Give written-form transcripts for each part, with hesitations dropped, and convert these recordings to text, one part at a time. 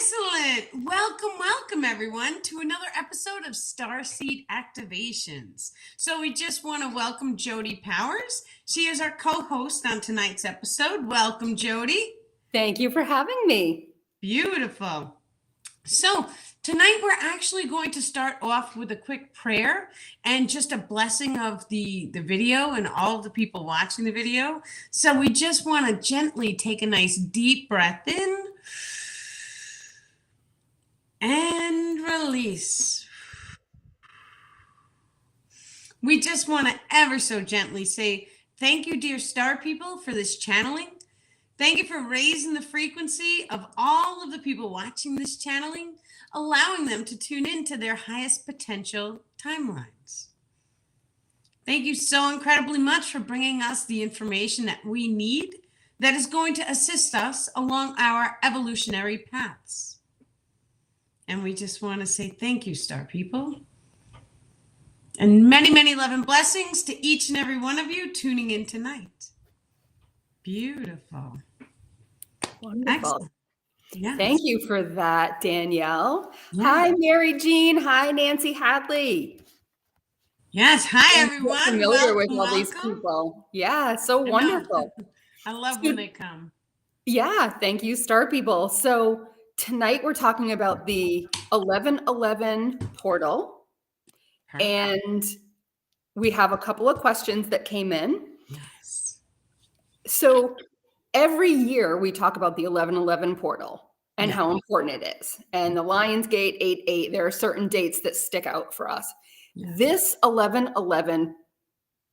Excellent. Welcome everyone to another episode of Starseed Activations. So we just want to welcome Jody Powers. She is our co-host on tonight's episode. Welcome, Jody. Thank you for having me. Beautiful. So tonight we're actually going to start off with a quick prayer and just a blessing of the video and all of the people watching the video. So we just want to gently take a nice deep breath in and release. We just want to ever so gently say, thank you, dear star people, for this channeling. Thank you for raising the frequency of all of the people watching this channeling, allowing them to tune into their highest potential timelines. Thank you so incredibly much for bringing us the information that we need that is going to assist us along our evolutionary paths. And we just want to say thank you, star people. And many, many love and blessings to each and every one of you tuning in tonight. Beautiful. Wonderful. Excellent. Yes. Thank you for that, Danielle. Yeah. Hi, Mary Jean. Hi, Nancy Hadley. Yes. Hi, everyone. I'm familiar with all these people. Yeah, so wonderful. I love when they come. Yeah, thank you, star people. So tonight we're talking about the 1111 portal. Perfect. And we have a couple of questions that came in. Yes. So every year we talk about the 1111 portal and how important it is. And the Lion's Gate 88, there are certain dates that stick out for us. Yeah. This 1111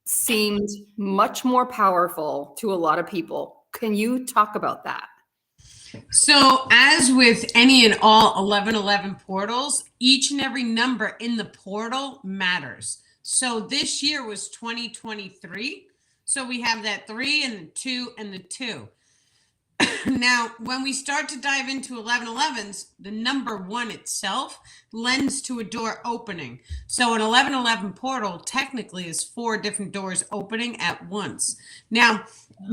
seemed much more powerful to a lot of people. Can you talk about that? So as with any and all 1111 portals, each and every number in the portal matters. So this year was 2023. So we have that 3 and the 2 and the 2. Now, when we start to dive into 1111s, the number 1 itself lends to a door opening. So an 1111 portal technically is 4 different doors opening at once. Now,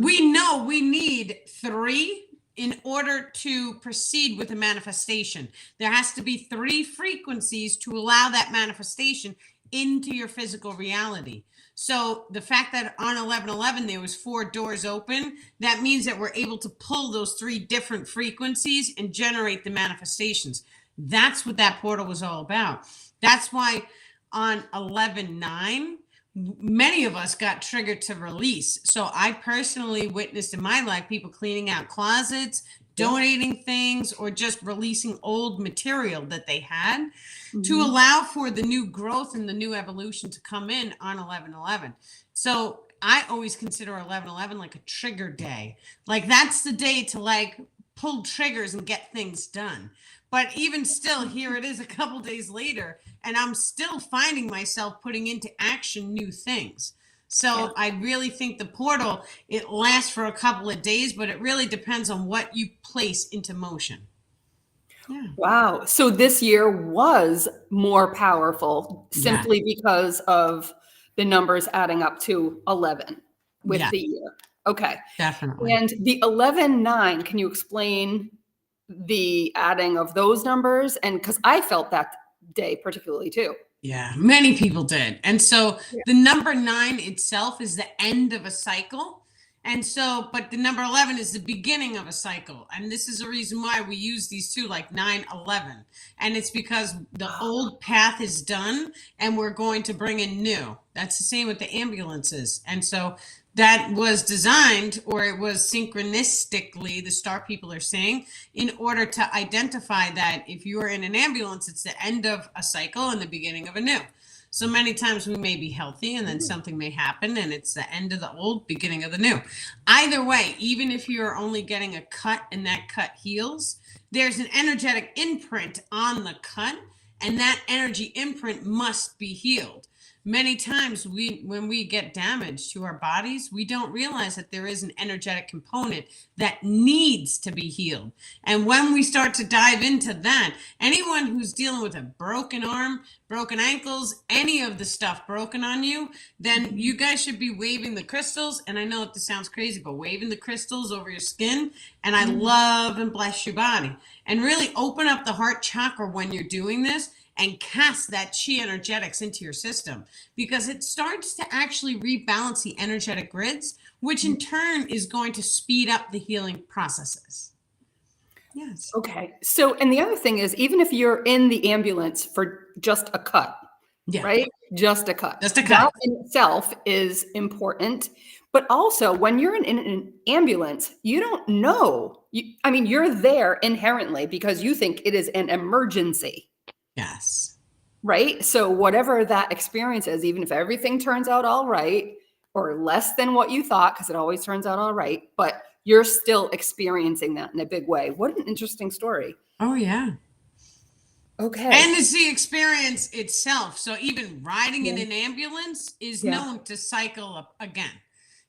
we know we need 3 in order to proceed with a manifestation. There has to be 3 frequencies to allow that manifestation into your physical reality. So the fact that on 1111 there was 4 doors open, that means that we're able to pull those 3 different frequencies and generate the manifestations. That's what that portal was all about. That's why on 11/9, many of us got triggered to release. So I personally witnessed in my life people cleaning out closets, donating things, or just releasing old material that they had to allow for the new growth and the new evolution to come in on 11/11. So I always consider 11/11 like a trigger day. Like that's the day to like pull triggers and get things done. But even still, here it is a couple days later, and I'm still finding myself putting into action new things. So I really think the portal, it lasts for a couple of days, but it really depends on what you place into motion. Yeah. Wow. So this year was more powerful simply because of the numbers adding up to 11 with the year. Okay. Definitely. And the 11/9, can you explain the adding of those numbers? And because I felt that day particularly too. Yeah, many people did. And so the number 9 itself is the end of a cycle. And so, but the number 11 is the beginning of a cycle. And this is the reason why we use these two, like 9/11. And it's because the old path is done and we're going to bring in new. That's the same with the ambulances. And so that was designed, or it was synchronistically, the star people are saying, in order to identify that if you are in an ambulance, it's the end of a cycle and the beginning of a new. So many times we may be healthy and then something may happen and it's the end of the old, beginning of the new. Either way, even if you're only getting a cut and that cut heals, there's an energetic imprint on the cut and that energy imprint must be healed. many times when we get damage to our bodies, we don't realize that there is an energetic component that needs to be healed. And when we start to dive into that, anyone who's dealing with a broken arm, broken ankles, any of the stuff broken on you, then you guys should be waving the crystals. And I know that this sounds crazy, but waving the crystals over your skin. And I love and bless your body. And really open up the heart chakra when you're doing this and cast that chi energetics into your system, because it starts to actually rebalance the energetic grids, which in turn is going to speed up the healing processes. Yes. Okay. So, and the other thing is, even if you're in the ambulance for just a cut, right? Just a cut. Just a cut. That in itself is important. But also, when you're in an ambulance, you don't know. I mean, you're there inherently because you think it is an emergency. Yes. Right? So whatever that experience is, even if everything turns out all right or less than what you thought, because it always turns out all right, but you're still experiencing that in a big way. What an interesting story. Oh, yeah. Okay. And it's the experience itself. So even riding in an ambulance is known to cycle up again.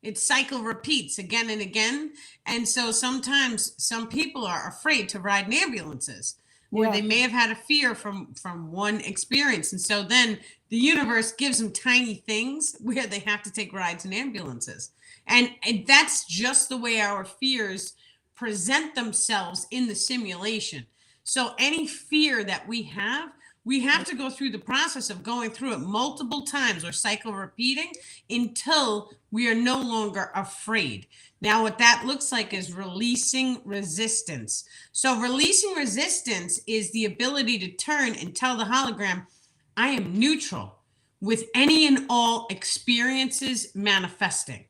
It cycle repeats again and again. And so sometimes some people are afraid to ride in ambulances, where they may have had a fear from one experience. And so then the universe gives them tiny things where they have to take rides in ambulances. And that's just the way our fears present themselves in the simulation. So any fear that we have to go through the process of going through it multiple times or cycle repeating until we are no longer afraid. Now, what that looks like is releasing resistance. So releasing resistance is the ability to turn and tell the hologram, I am neutral with any and all experiences manifesting.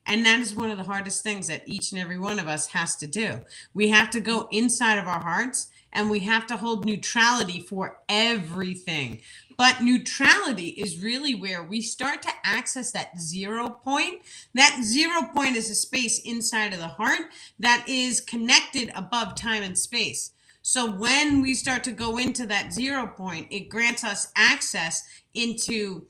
And that is one of the hardest things that each and every one of us has to do. We have to go inside of our hearts and we have to hold neutrality for everything. But neutrality is really where we start to access that 0 point. That 0 point is a space inside of the heart that is connected above time and space. So when we start to go into that 0 point, it grants us access into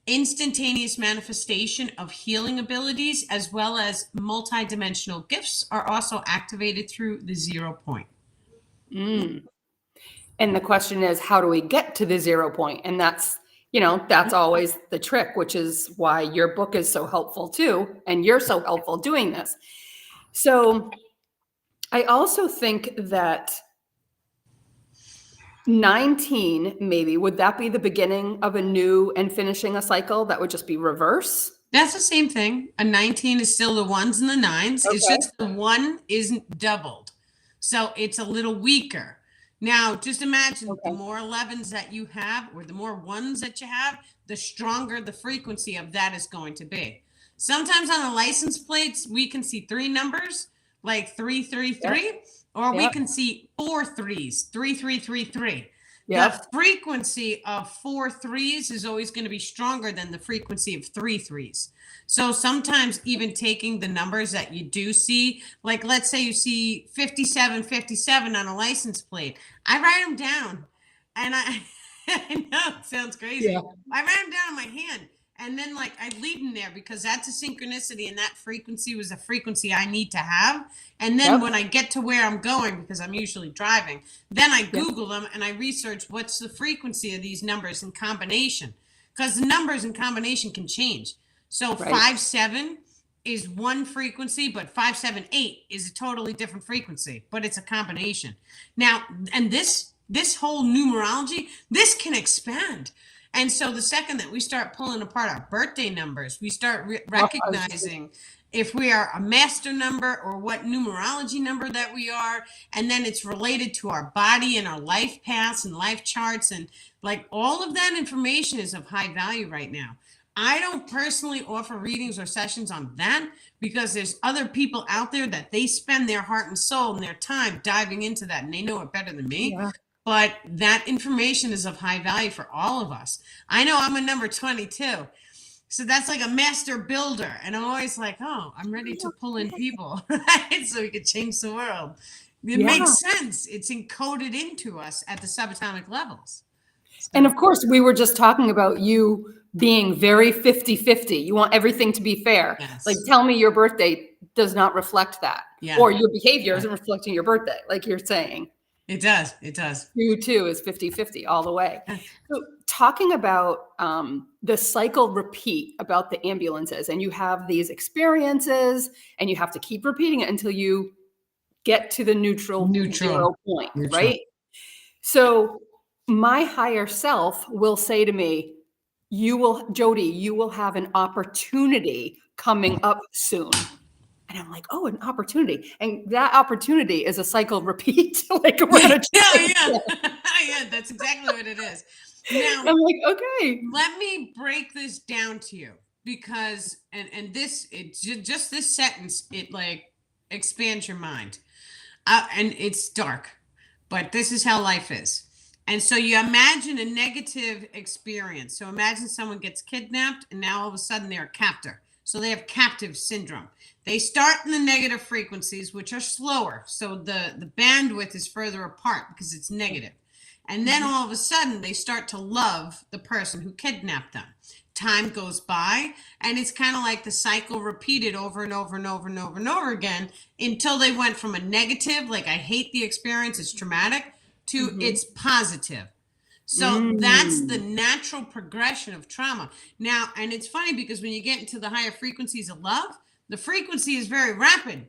instantaneous manifestation of healing abilities, as well as multidimensional gifts are also activated through the 0 point. And the question is, how do we get to the 0 point? And that's always the trick, which is why your book is so helpful too. And you're so helpful doing this. So I also think that 19, maybe, would that be the beginning of a new and finishing a cycle? That would just be reverse? That's the same thing. A 19 is still the ones and the nines. Okay. It's just the one isn't doubled. So it's a little weaker. Now, just imagine the more 11s that you have, or the more ones that you have, the stronger the frequency of that is going to be. Sometimes on the license plates, we can see 3 numbers, like 333, or we can see 4 threes, 3333. The frequency of 4 threes is always going to be stronger than the frequency of 3 threes. So sometimes even taking the numbers that you do see, like let's say you see 5757 on a license plate, I write them down, and I know it sounds crazy. I write them down in my hand, and then like I leave them there because that's a synchronicity, and that frequency was a frequency I need to have. And then when I get to where I'm going, because I'm usually driving, then I Google them and I research what's the frequency of these numbers in combination, because the numbers in combination can change. So 57 is one frequency, but 578 is a totally different frequency, but it's a combination. Now, and this whole numerology, this can expand. And so the second that we start pulling apart our birthday numbers, we start recognizing if we are a master number or what numerology number that we are. And then it's related to our body and our life paths and life charts. And like all of that information is of high value right now. I don't personally offer readings or sessions on that because there's other people out there that they spend their heart and soul and their time diving into that, and they know it better than me. But that information is of high value for all of us. I know I'm a number 22. So that's like a master builder. And I'm always like, oh, I'm ready to pull in people, right? So we could change the world. It makes sense. It's encoded into us at the subatomic levels. And of course, we were just talking about you being very 50-50. You want everything to be fair. Yes. Like, tell me your birthday does not reflect that. Yeah. Or your behavior isn't reflecting your birthday, like you're saying. It does. It does. You too is 50-50 all the way. So talking about the cycle repeat about the ambulances, and you have these experiences and you have to keep repeating it until you get to the neutral 0 point, right? So my higher self will say to me, Jody, you will have an opportunity coming up soon. And I'm like, oh, an opportunity. And that opportunity is a cycle repeat. Like, we're gonna yeah. Yeah, that's exactly what it is. Now, I'm like, okay. Let me break this down to you, because and this, it's just this sentence, it like expands your mind. And it's dark, but this is how life is. And so you imagine a negative experience. So imagine someone gets kidnapped and now all of a sudden they're a captor. So they have captive syndrome. They start in the negative frequencies, which are slower. So the bandwidth is further apart because it's negative. And then all of a sudden they start to love the person who kidnapped them. Time goes by, and it's kind of like the cycle repeated over and over and over and over and over again until they went from a negative, like I hate the experience, it's traumatic, to it's positive. So that's the natural progression of trauma. Now, and it's funny because when you get into the higher frequencies of love, the frequency is very rapid.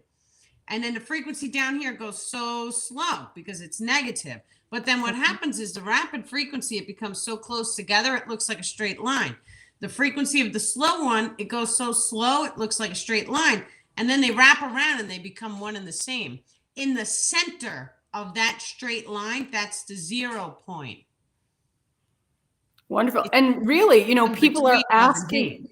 And then the frequency down here goes so slow because it's negative. But then what happens is the rapid frequency, it becomes so close together, it looks like a straight line. The frequency of the slow one, it goes so slow, it looks like a straight line. And then they wrap around and they become one and the same. In the center of that straight line, that's the 0 point. Wonderful. And really, people are asking.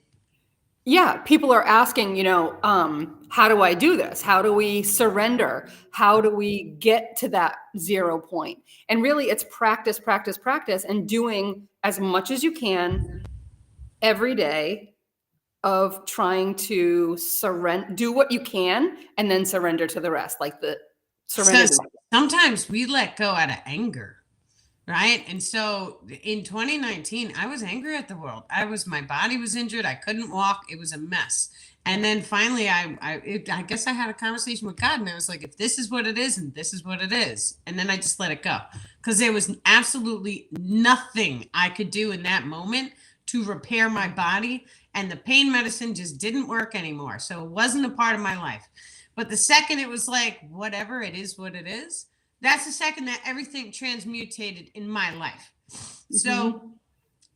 Yeah, people are asking, how do I do this? How do we surrender? How do we get to that 0 point? And really, it's practice, practice, practice, and doing as much as you can every day of trying to do what you can and then surrender to the rest, like the surrender. So sometimes we let go out of anger. Right. And so in 2019, I was angry at the world. My body was injured. I couldn't walk. It was a mess. And then finally, I guess I had a conversation with God, and I was like, if this is what it is, and this is what it is. And then I just let it go, because there was absolutely nothing I could do in that moment to repair my body. And the pain medicine just didn't work anymore. So it wasn't a part of my life. But the second it was like, whatever, it is what it is. That's the second that everything transmutated in my life. So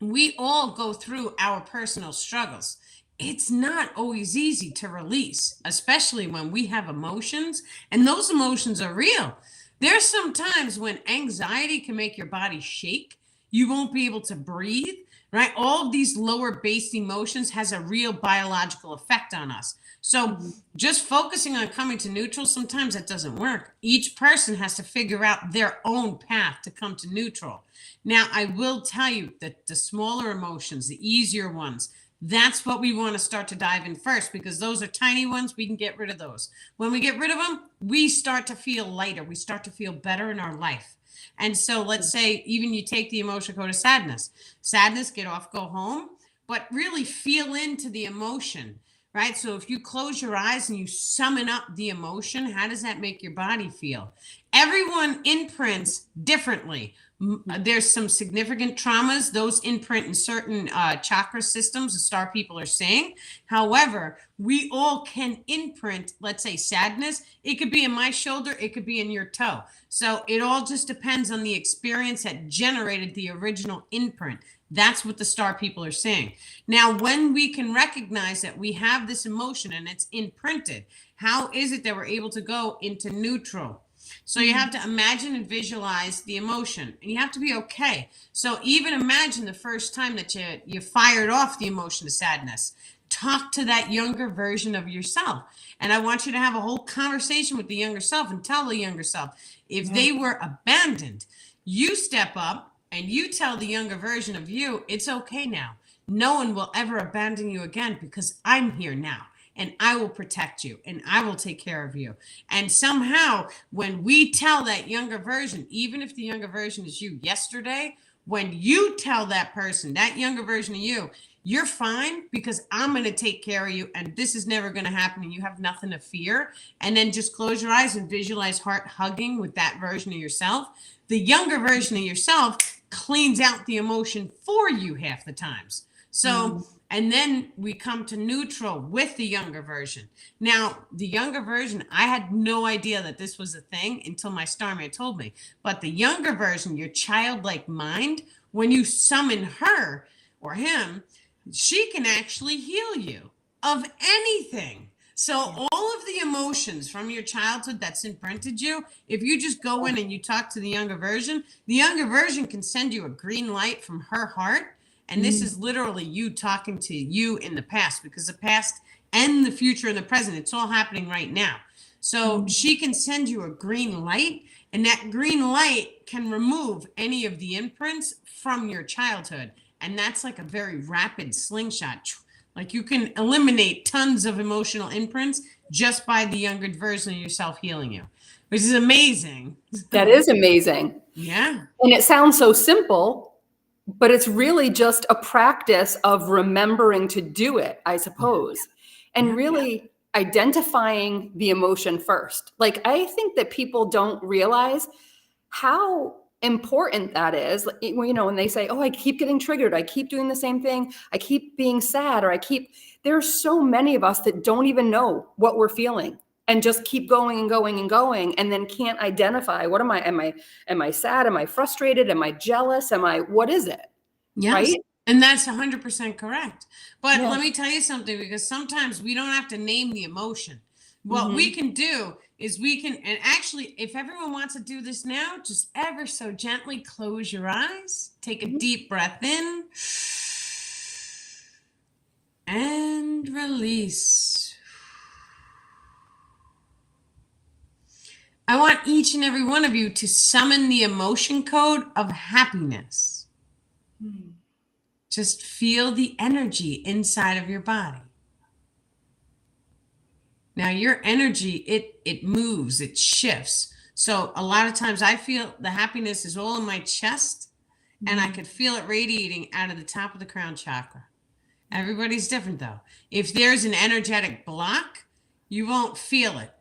we all go through our personal struggles. It's not always easy to release, especially when we have emotions, and those emotions are real. There's some times when anxiety can make your body shake. You won't be able to breathe, right? All of these lower base emotions has a real biological effect on us. So just focusing on coming to neutral, sometimes that doesn't work. Each person has to figure out their own path to come to neutral. Now, I will tell you that the smaller emotions, the easier ones, that's what we want to start to dive in first, because those are tiny ones. We can get rid of those. When we get rid of them, we start to feel lighter. We start to feel better in our life. And so let's say even you take the emotion, go to sadness. Sadness, get off, go home, but really feel into the emotion. Right? So if you close your eyes and you summon up the emotion, how does that make your body feel? Everyone imprints differently. There's some significant traumas. Those imprint in certain chakra systems, the star people are saying. However, we all can imprint, let's say sadness. It could be in my shoulder. It could be in your toe. So it all just depends on the experience that generated the original imprint. That's what the star people are saying. Now, when we can recognize that we have this emotion and it's imprinted, how is it that we're able to go into neutral? So you have to imagine and visualize the emotion, and you have to be okay. So even imagine the first time that you fired off the emotion of sadness. Talk to that younger version of yourself. And I want you to have a whole conversation with the younger self and tell the younger self, if they were abandoned, you step up and you tell the younger version of you, it's okay now. No one will ever abandon you again, because I'm here now and I will protect you and I will take care of you. And somehow when we tell that younger version, even if the younger version is you yesterday, when you tell that person, that younger version of you, you're fine because I'm going to take care of you and this is never going to happen and you have nothing to fear. And then just close your eyes and visualize heart hugging with that version of yourself. The younger version of yourself cleans out the emotion for you half the times. So, and then we come to neutral with the younger version. Now, the younger version, I had no idea that this was a thing until my starman told me. But the younger version, your childlike mind, when you summon her or him, she can actually heal you of anything. So all of the emotions from your childhood that's imprinted you, if you just go in and you talk to the younger version can send you a green light from her heart. And this is literally you talking to you in the past, because the past and the future and the present, it's all happening right now. So she can send you a green light, and that green light can remove any of the imprints from your childhood. And that's like a very rapid slingshot. Like you can eliminate tons of emotional imprints just by the younger version of yourself healing you, which is amazing. That is amazing. Yeah. And it sounds so simple, but it's really just a practice of remembering to do it, I suppose, and really identifying the emotion first. Like, I think that people don't realize how important that is. You know, when they say, oh, I keep getting triggered, I keep doing the same thing, I keep being sad, or there's so many of us that don't even know what we're feeling and just keep going and going and going, and then can't identify, what am I sad? Am I frustrated? Am I jealous? What is it? Yes. Right? And that's 100% correct. But let me tell you something, because sometimes we don't have to name the emotion. What we can do is and actually, if everyone wants to do this now, just ever so gently close your eyes, take a deep breath in and release. I want each and every one of you to summon the emotion code of happiness. Just feel the energy inside of your body. Now, your energy, it moves, it shifts. So a lot of times I feel the happiness is all in my chest, and I could feel it radiating out of the top of the crown chakra. Everybody's different though. If there's an energetic block, you won't feel it.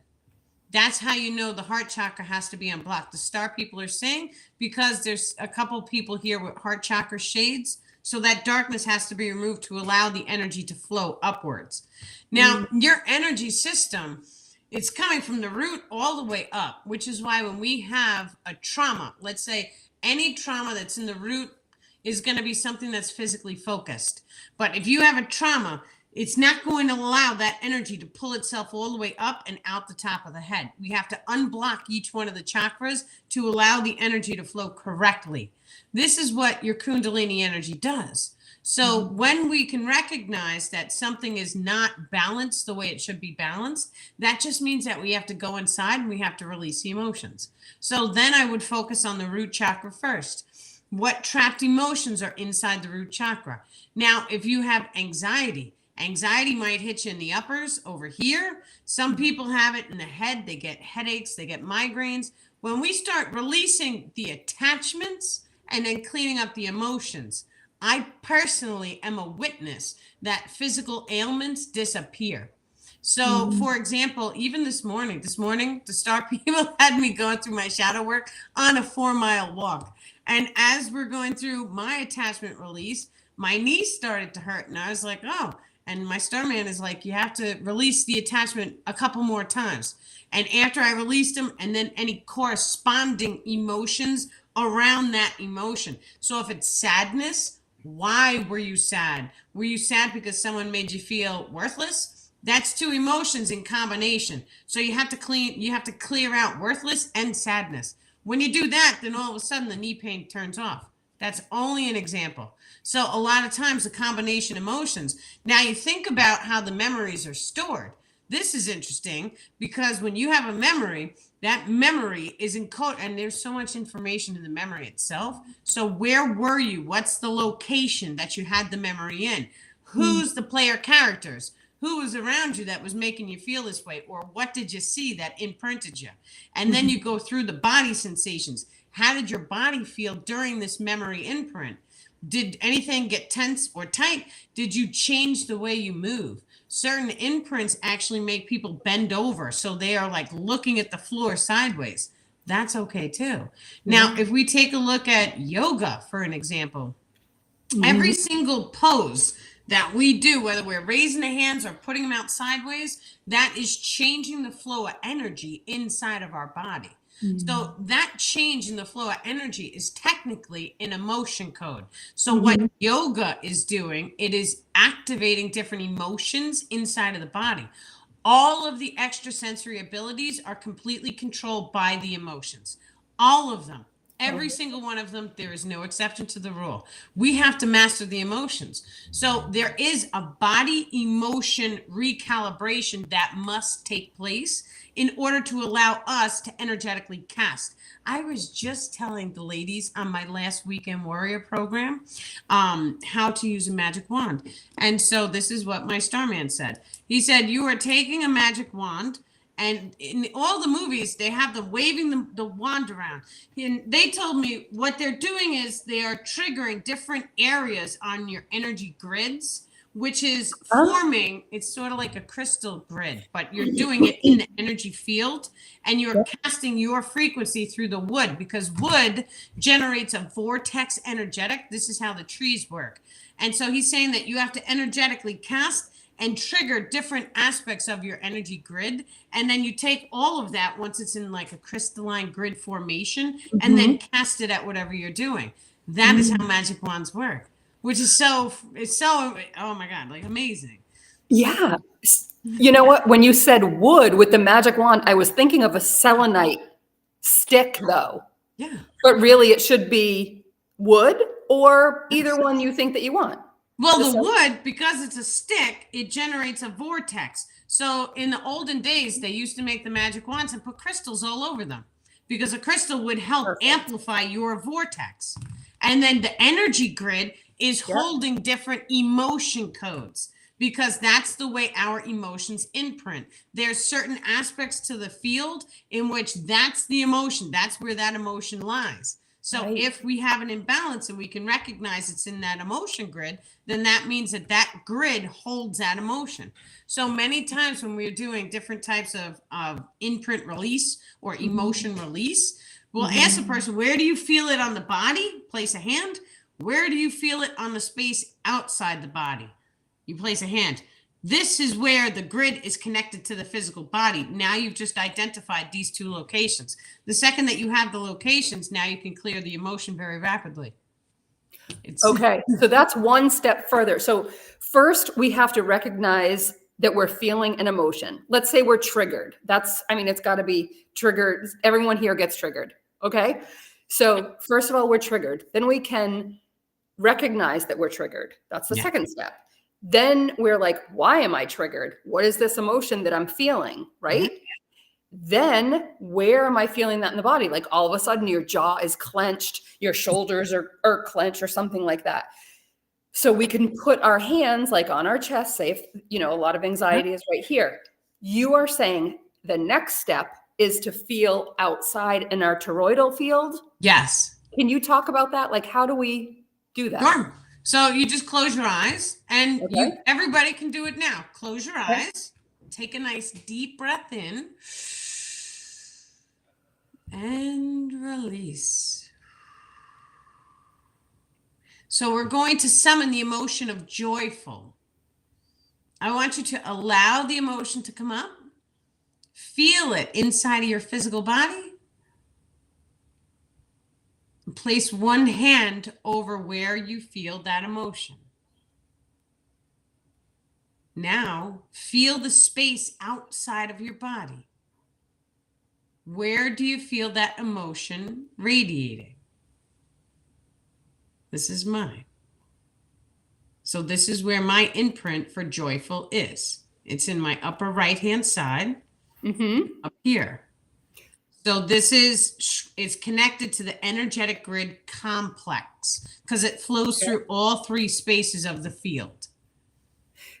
That's how you know the heart chakra has to be unblocked. The star people are saying, because there's a couple people here with heart chakra shades, so that darkness has to be removed to allow the energy to flow upwards. Now, your energy system, it's coming from the root all the way up, which is why when we have a trauma, let's say any trauma that's in the root is going to be something that's physically focused. But if you have a trauma, it's not going to allow that energy to pull itself all the way up and out the top of the head. We have to unblock each one of the chakras to allow the energy to flow correctly. This is what your Kundalini energy does. So when we can recognize that something is not balanced the way it should be balanced, that just means that we have to go inside and we have to release the emotions. So then I would focus on the root chakra first. What trapped emotions are inside the root chakra? Now, if you have anxiety might hit you in the uppers over here. Some people have it in the head. They get headaches, they get migraines. When we start releasing the attachments and then cleaning up the emotions, I personally am a witness that physical ailments disappear. So, for example, even this morning, the star people had me going through my shadow work on a 4-mile walk. And as we're going through my attachment release, my knee started to hurt. And I was like, oh, and my starman is like, you have to release the attachment a couple more times. And after I released them, and then any corresponding emotions around that emotion. So if it's sadness, why were you sad? Were you sad because someone made you feel worthless? That's two emotions in combination. So you have to clear out worthless and sadness. When you do that, then all of a sudden the knee pain turns off. That's only an example. So a lot of times the combination emotions. Now you think about how the memories are stored. This is interesting because when you have a memory, that memory is encoded, and there's so much information in the memory itself. So where were you? What's the location that you had the memory in? Who's the player characters? Who was around you that was making you feel this way? Or what did you see that imprinted you? And then you go through the body sensations. How did your body feel during this memory imprint? Did anything get tense or tight? Did you change the way you move? Certain imprints actually make people bend over, so they are like looking at the floor sideways. That's okay too. Now, if we take a look at yoga, for an example, every single pose that we do, whether we're raising the hands or putting them out sideways, that is changing the flow of energy inside of our body. So that change in the flow of energy is technically an emotion code. So what yoga is doing, it is activating different emotions inside of the body. All of the extrasensory abilities are completely controlled by the emotions. All of them. Every single one of them, there is no exception to the rule. We have to master the emotions. So there is a body emotion recalibration that must take place in order to allow us to energetically cast. I was just telling the ladies on my last Weekend Warrior program how to use a magic wand. And so this is what my Starman said. He said, you are taking a magic wand, and in all the movies, they have them waving the wand around. And they told me what they're doing is they are triggering different areas on your energy grids, which is forming, it's sort of like a crystal grid, but you're doing it in the energy field, and you're casting your frequency through the wood, because wood generates a vortex energetic. This is how the trees work. And so he's saying that you have to energetically cast and trigger different aspects of your energy grid. And then you take all of that once it's in like a crystalline grid formation, and then cast it at whatever you're doing. That is how magic wands work, which is so, oh my God, like amazing. Yeah. You know what? When you said wood with the magic wand, I was thinking of a selenite stick though. Yeah. But really it should be wood, or either one you think that you want. Well, the wood, because it's a stick, it generates a vortex. So in the olden days, they used to make the magic wands and put crystals all over them, because a crystal would help amplify your vortex. And then the energy grid is holding different emotion codes, because that's the way our emotions imprint. There's certain aspects to the field in which that's the emotion. That's where that emotion lies. So if we have an imbalance and we can recognize it's in that emotion grid, then that means that that grid holds that emotion. So many times when we're doing different types of imprint release or emotion release, we'll ask the person, where do you feel it on the body? Place a hand. Where do you feel it on the space outside the body? You place a hand. This is where the grid is connected to the physical body. Now you've just identified these two locations. The second that you have the locations, now you can clear the emotion very rapidly. Okay, so that's one step further. So first we have to recognize that we're feeling an emotion. Let's say we're triggered. It's got to be triggered. Everyone here gets triggered. Okay. So first of all, we're triggered. Then we can recognize that we're triggered. That's the second step. Then we're like, why am I triggered? What is this emotion that I'm feeling? Right. Then where am I feeling that in the body? Like all of a sudden your jaw is clenched, your shoulders are clenched or something like that. So we can put our hands like on our chest, say if, a lot of anxiety is right here. You are saying the next step is to feel outside in our toroidal field. Yes. Can you talk about that? Like, how do we do that? Sure. So you just close your eyes, and everybody can do it now. Close your eyes. Take a nice deep breath in and release. So we're going to summon the emotion of joyful. I want you to allow the emotion to come up. Feel it inside of your physical body. Place one hand over where you feel that emotion. Now, feel the space outside of your body. Where do you feel that emotion radiating? This is mine. So this is where my imprint for joyful is. It's in my upper right-hand side, up here. So this is connected to the energetic grid complex because it flows through all three spaces of the field.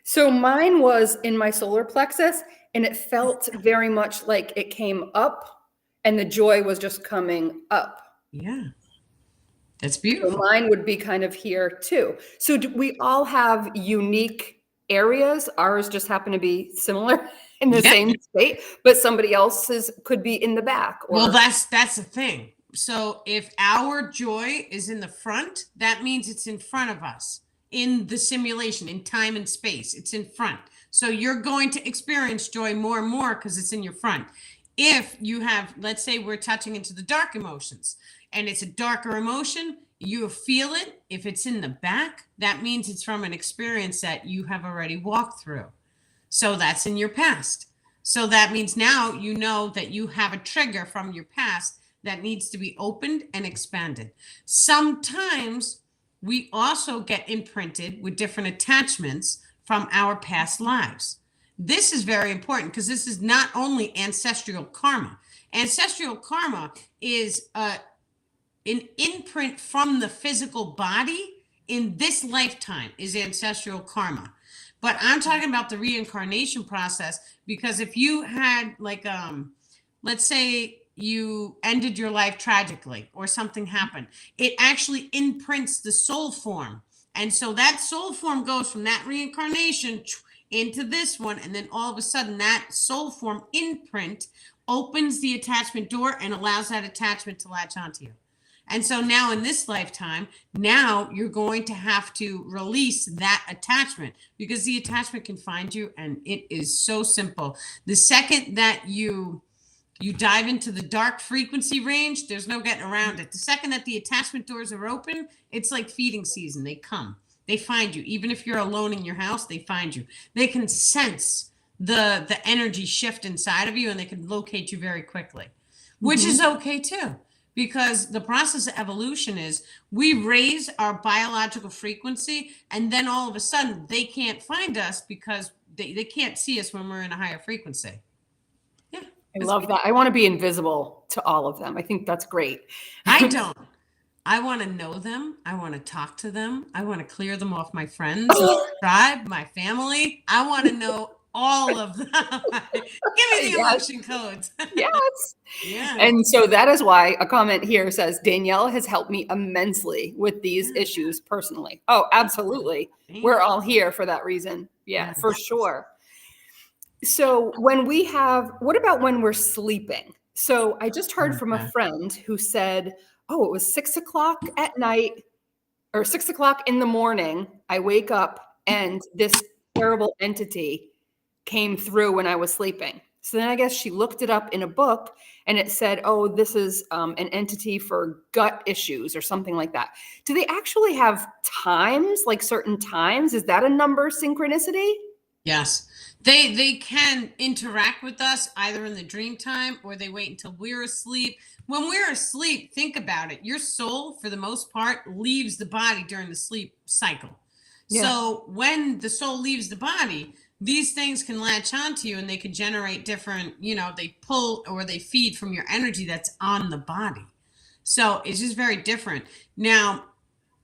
So mine was in my solar plexus, and it felt very much like it came up and the joy was just coming up. Yeah. That's So beautiful. mine would be kind of here too. So do we all have unique areas? Ours just happen to be similar in the Yeah. same state, but somebody else's could be in the back Well, or that's the thing. So if our joy is in the front, that means it's in front of us in the simulation, in time and space. It's in front. So you're going to experience joy more and more because it's in your front. If you have, let's say we're touching into the dark emotions and it's a darker emotion, you feel it. If it's in the back, that means it's from an experience that you have already walked through. So that's in your past. So that means now you know that you have a trigger from your past that needs to be opened and expanded. Sometimes we also get imprinted with different attachments from our past lives. This is very important because this is not only ancestral karma. Ancestral karma is an imprint from the physical body in this lifetime is ancestral karma. But I'm talking about the reincarnation process because if you had like let's say you ended your life tragically or something happened, it actually imprints the soul form. And so that soul form goes from that reincarnation into this one, and then all of a sudden that soul form imprint opens the attachment door and allows that attachment to latch onto you. And so now in this lifetime, now you're going to have to release that attachment because the attachment can find you and it is so simple. The second that you dive into the dark frequency range, there's no getting around it. The second that the attachment doors are open, it's like feeding season. They come. They find you. Even if you're alone in your house, they find you. They can sense the energy shift inside of you and they can locate you very quickly, which is okay too because the process of evolution is we raise our biological frequency and then all of a sudden they can't find us because they can't see us when we're in a higher frequency. Yeah. I love that. I want to be invisible to all of them. I think that's great. I don't. I want to know them. I want to talk to them. I want to clear them off my friends, my tribe, my family. I want to know all of them. Give me the Yes. emotion codes. Yes. Yeah. And so that is why a comment here says Danielle has helped me immensely with these issues personally. Oh, absolutely. We're all here for that reason. Yeah, for sure. So when we have, what about when we're sleeping? So I just heard from a friend who said, oh, it was 6 o'clock at night or 6 o'clock in the morning. I wake up and this terrible entity came through when I was sleeping. So then I guess she looked it up in a book and it said, oh, this is an entity for gut issues or something like that. Do they actually have times, like certain times? Is that a number synchronicity? Yes. They can interact with us either in the dream time or they wait until we're asleep. When we're asleep, think about it. Your soul, for the most part, leaves the body during the sleep cycle. Yeah. So when the soul leaves the body, these things can latch onto you and they can generate different, they pull or they feed from your energy that's on the body. So it's just very different. Now,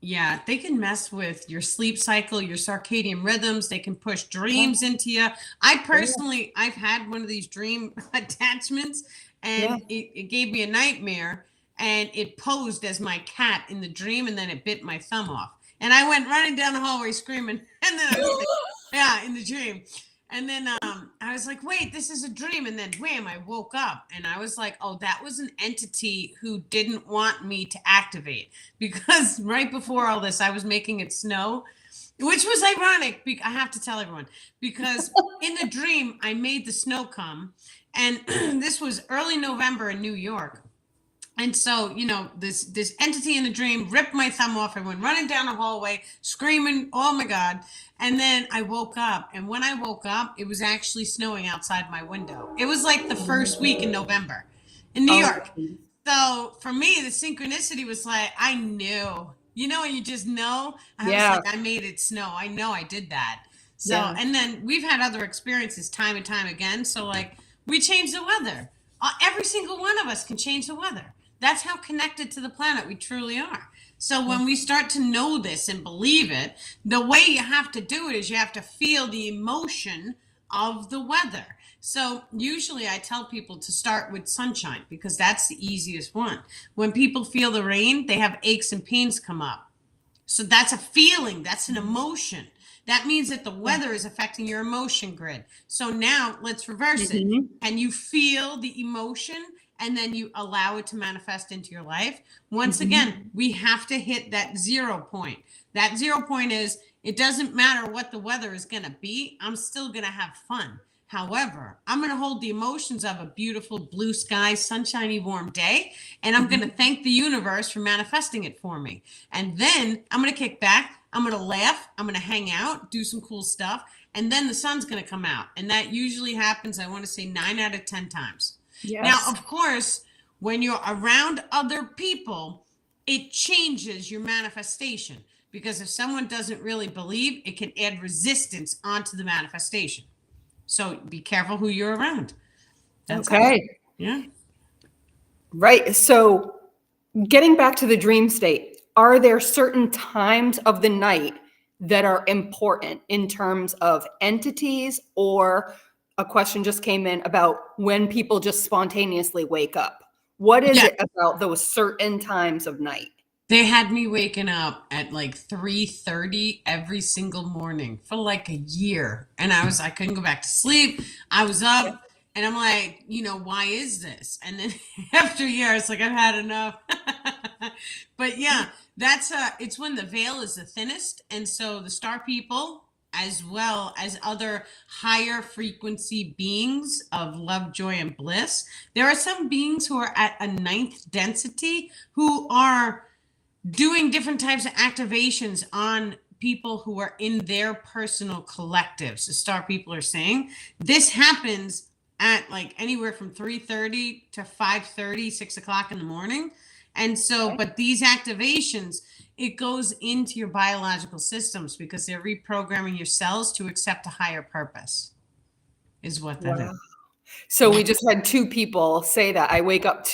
yeah, they can mess with your sleep cycle, your circadian rhythms. They can push dreams into you. I've had one of these dream attachments and it gave me a nightmare and it posed as my cat in the dream and then it bit my thumb off. And I went running down the hallway screaming and then I was like, in the dream. And then I was like, wait, this is a dream. And then wham, I woke up and I was like, oh, that was an entity who didn't want me to activate because right before all this, I was making it snow, which was ironic. I have to tell everyone because in the dream, I made the snow come. And this was early November in New York. And so, this entity in the dream ripped my thumb off. I went running down the hallway, screaming, oh my God. And then I woke up. And when I woke up, it was actually snowing outside my window. It was like the first week in November in New York. So for me, the synchronicity was like, I knew, when you just know, I was like, I made it snow. I know I did that. So, and then we've had other experiences time and time again. So like we changed the weather. Every single one of us can change the weather. That's how connected to the planet we truly are. So when we start to know this and believe it, the way you have to do it is you have to feel the emotion of the weather. So usually I tell people to start with sunshine because that's the easiest one. When people feel the rain, they have aches and pains come up. So that's a feeling, that's an emotion. That means that the weather is affecting your emotion grid. So now let's reverse it. And you feel the emotion and then you allow it to manifest into your life. Once again, we have to hit that 0 point. That 0 point is, it doesn't matter what the weather is going to be. I'm still going to have fun. However, I'm going to hold the emotions of a beautiful blue sky, sunshiny, warm day, and I'm going to thank the universe for manifesting it for me. And then I'm going to kick back. I'm going to laugh. I'm going to hang out, do some cool stuff, and then the sun's going to come out. And that usually happens, I want to say 9 out of 10 times. Yes. Now, of course, when you're around other people, it changes your manifestation. Because if someone doesn't really believe, it can add resistance onto the manifestation. So be careful who you're around. That's okay. Yeah. Right. So getting back to the dream state, are there certain times of the night that are important in terms of entities, or a question just came in about when people just spontaneously wake up? What is it about those certain times of night? They had me waking up at like 3:30 every single morning for like a year. And I couldn't go back to sleep. I was up and I'm like, why is this? And then after a year, it's like, I've had enough. But yeah, it's when the veil is the thinnest. And so the star people, as well as other higher frequency beings of love, joy, and bliss, there are some beings who are at a 9th density who are doing different types of activations on people who are in their personal collectives. The star people are saying this happens at like anywhere from 3:30 to 5:30, 6 o'clock in the morning. And so, but these activations, it goes into your biological systems because they're reprogramming your cells to accept a higher purpose, is what that is. So we just had 2 people say that. I wake up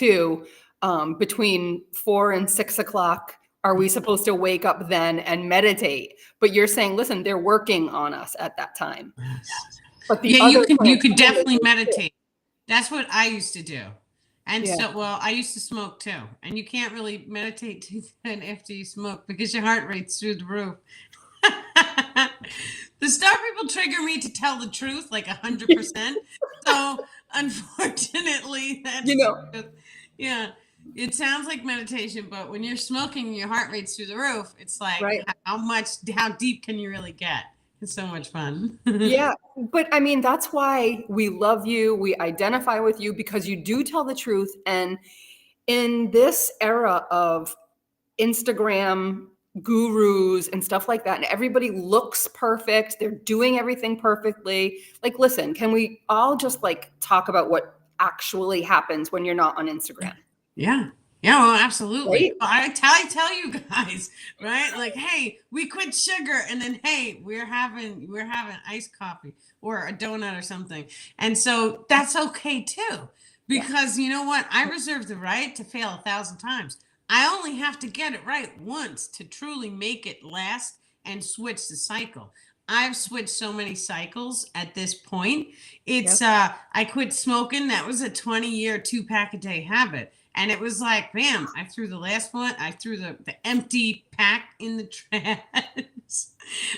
between 4 and 6 o'clock. Are we supposed to wake up then and meditate? But you're saying, listen, they're working on us at that time. But you could definitely meditate. That's what I used to do. And I used to smoke too. And you can't really meditate too then after you smoke because your heart rate's through the roof. The star people trigger me to tell the truth like 100%. So unfortunately, that's it sounds like meditation, but when you're smoking, your heart rate's through the roof. It's like, how deep can you really get? It's so much fun. Yeah. But I mean, that's why we love you. We identify with you because you do tell the truth. And in this era of Instagram gurus and stuff like that, and everybody looks perfect, they're doing everything perfectly. Like, listen, can we all just like talk about what actually happens when you're not on Instagram? Yeah. Yeah, well, absolutely. Right? I tell you guys, right? Like, hey, we quit sugar, and then hey, we're having iced coffee or a donut or something. And so that's okay too. Because you know what? I reserve the right to fail 1,000 times. I only have to get it right once to truly make it last and switch the cycle. I've switched so many cycles at this point. It's I quit smoking. That was a 20-year 2-pack a day habit. And it was like, bam, I threw the last one. I threw the empty pack in the trash.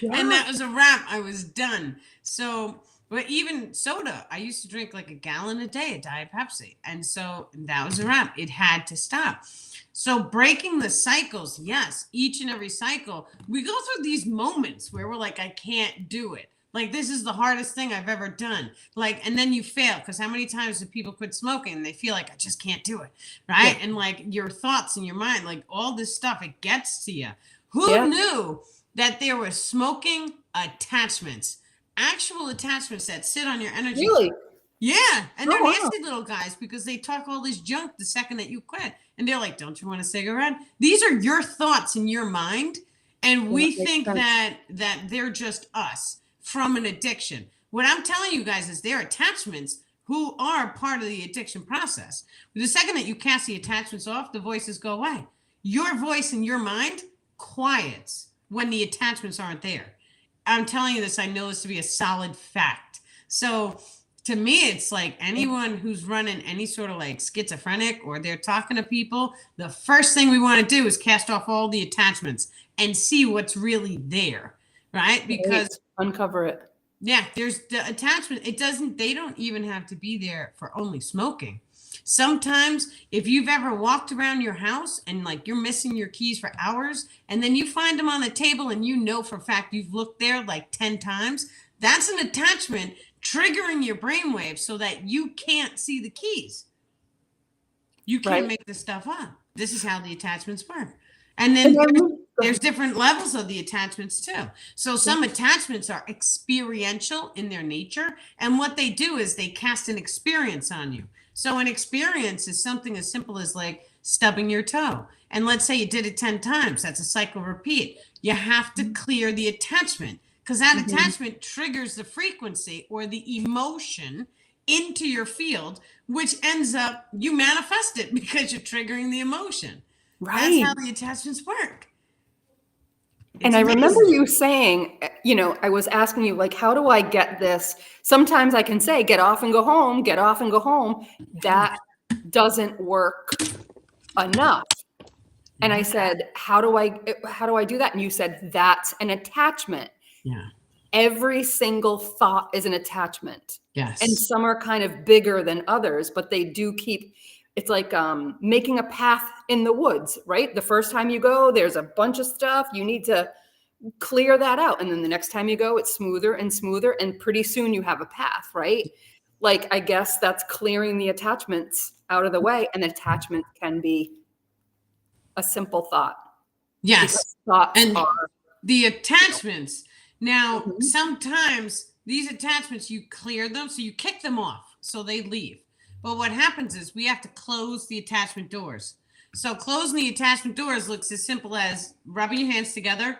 And that was a wrap. I was done. So, but even soda, I used to drink like a gallon a day of Diet Pepsi. And so that was a wrap. It had to stop. So breaking the cycles, yes, each and every cycle, we go through these moments where we're like, I can't do it. Like, this is the hardest thing I've ever done. Like, and then you fail because how many times do people quit smoking and they feel like I just can't do it, right? And like your thoughts in your mind, like all this stuff, it gets to you. Who knew that there were smoking attachments, actual attachments that sit on your energy? Really? Yeah, and they're nasty little guys because they talk all this junk the second that you quit. And they're like, don't you want a cigarette? These are your thoughts in your mind. And we think that they're just us from an addiction. What I'm telling you guys is they're attachments who are part of the addiction process. The second that you cast the attachments off, the voices go away. Your voice in your mind quiets when the attachments aren't there. I'm telling you this, I know this to be a solid fact. So to me, it's like anyone who's running any sort of like schizophrenic or they're talking to people, the first thing we want to do is cast off all the attachments and see what's really there, right? Because uncover it. yeah, there's the attachment. They don't even have to be there for only smoking. Sometimes if you've ever walked around your house and like you're missing your keys for hours and then you find them on the table and you know for a fact you've looked there like 10 times, that's an attachment triggering your brainwave so that you can't see the keys. You can't make this stuff up. This is how the attachments work. And then there's different levels of the attachments too. So some attachments are experiential in their nature. And what they do is they cast an experience on you. So an experience is something as simple as like stubbing your toe. And let's say you did it 10 times. That's a cycle repeat. You have to clear the attachment because that attachment triggers the frequency or the emotion into your field, which ends up you manifest it because you're triggering the emotion. Right. That's how the attachments work. And I remember you saying, I was asking you, like, how do I get this? Sometimes I can say, get off and go home, get off and go home. That doesn't work enough. And I said, how do I do that? And you said, that's an attachment. Yeah. Every single thought is an attachment. Yes. And some are kind of bigger than others, but they do keep. It's like making a path in the woods, right? The first time you go, there's a bunch of stuff. You need to clear that out. And then the next time you go, it's smoother and smoother. And pretty soon you have a path, right? Like, I guess that's clearing the attachments out of the way. And attachment can be a simple thought. Yes. And the attachments. Now, sometimes these attachments, you clear them. So you kick them off so they leave. But what happens is we have to close the attachment doors. So closing the attachment doors looks as simple as rubbing your hands together,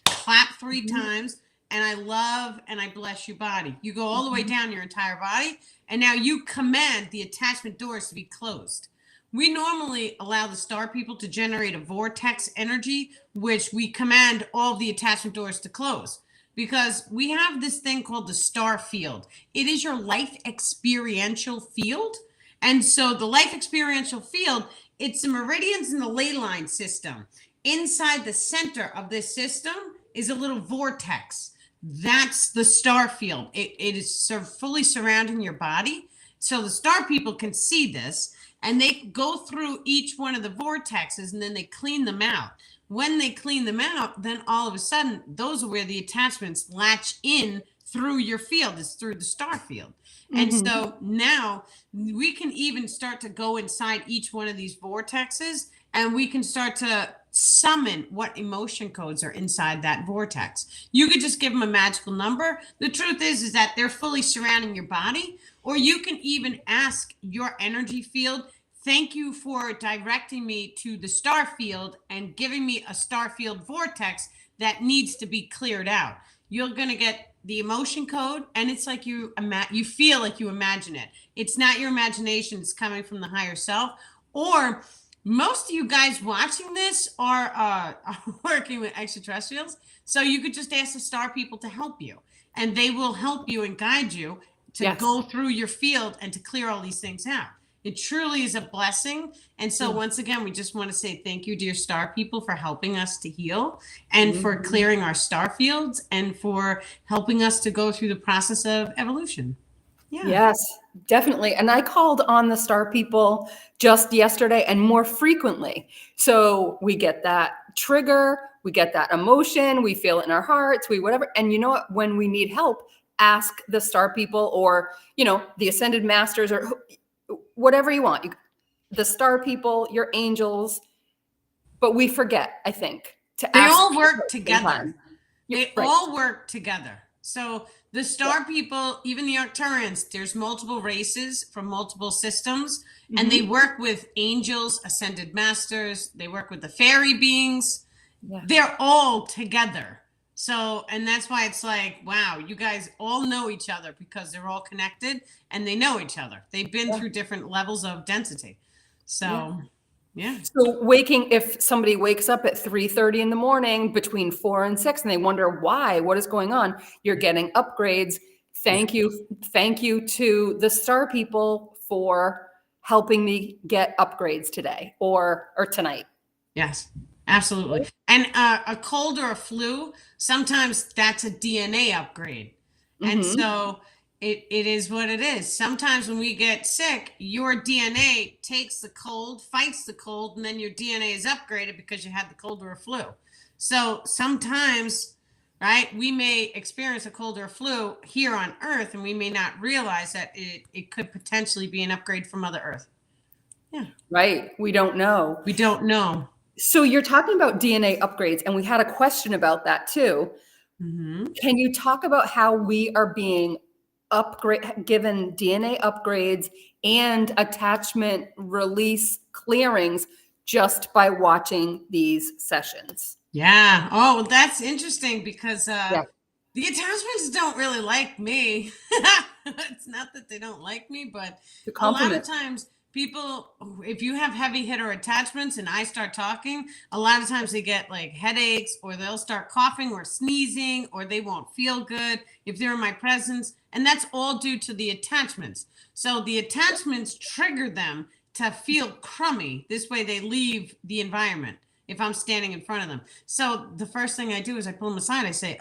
clap 3 times, and I love and I bless your body. You go all the way down your entire body, and now you command the attachment doors to be closed. We normally allow the star people to generate a vortex energy, which we command all the attachment doors to close. Because we have this thing called the star field. It is your life experiential field. And so the life experiential field, it's the meridians in the ley line system. Inside the center of this system is a little vortex. That's the star field. It is fully surrounding your body. So the star people can see this and they go through each one of the vortexes and then they clean them out. When they clean them out, then all of a sudden, those are where the attachments latch in through your field. It's through the star field. And so now we can even start to go inside each one of these vortexes and we can start to summon what emotion codes are inside that vortex. You could just give them a magical number. The truth is that they're fully surrounding your body, or you can even ask your energy field, thank you for directing me to the star field and giving me a star field vortex that needs to be cleared out. You're going to get the emotion code, and it's like you feel like you imagine it. It's not your imagination. It's coming from the higher self. Or most of you guys watching this are working with extraterrestrials. So you could just ask the star people to help you, and they will help you and guide you to go through your field and to clear all these things out. It truly is a blessing. And so once again, we just want to say thank you, dear star people, for helping us to heal and for clearing our star fields and for helping us to go through the process of evolution. Yeah. Yes, definitely. And I called on the star people just yesterday and more frequently. So we get that trigger, we get that emotion, we feel it in our hearts, whatever. And you know what? When we need help, ask the star people or, the ascended masters or whatever you want, the star people, your angels, but we forget, I think, to ask. They all work together. They all work together. So the star people, even the Arcturians, there's multiple races from multiple systems, and they work with angels, ascended masters. They work with the fairy beings. Yeah. They're all together. So, and that's why it's like, wow, you guys all know each other because they're all connected and they know each other. They've been through different levels of density. So, yeah. So if somebody wakes up at 3:30 in the morning between 4 and 6 and they wonder why, what is going on? You're getting upgrades Thank you. Thank you to the star people for helping me get upgrades today or tonight. Yes, absolutely. And a cold or a flu, sometimes that's a DNA upgrade. And so it is what it is. Sometimes when we get sick, your DNA takes the cold, fights the cold, and then your DNA is upgraded because you had the cold or a flu. So sometimes, right, we may experience a cold or a flu here on Earth, and we may not realize that it could potentially be an upgrade from Mother Earth. Yeah. Right. We don't know. We don't know. So you're talking about DNA upgrades, and we had a question about that too. Can you talk about how we are being given DNA upgrades and attachment release clearings just by watching these sessions? Yeah. Oh, well, that's interesting because the attachments don't really like me. It's not that they don't like me, but a lot of times people, if you have heavy hitter attachments and I start talking, a lot of times they get like headaches, or they'll start coughing or sneezing, or they won't feel good if they're in my presence. And that's all due to the attachments. So the attachments trigger them to feel crummy. This way they leave the environment if I'm standing in front of them. So the first thing I do is I pull them aside. I say,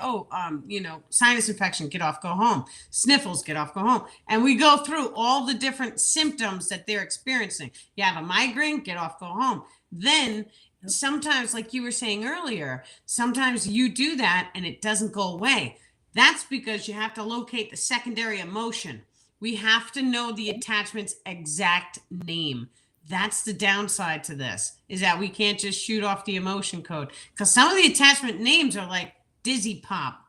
sinus infection, get off, go home. Sniffles, get off, go home. And we go through all the different symptoms that they're experiencing. You have a migraine, get off, go home. Then sometimes, like you were saying earlier, sometimes you do that and it doesn't go away. That's because you have to locate the secondary emotion. We have to know the attachment's exact name. That's the downside to this, is that we can't just shoot off the emotion code, because some of the attachment names are like dizzy pop.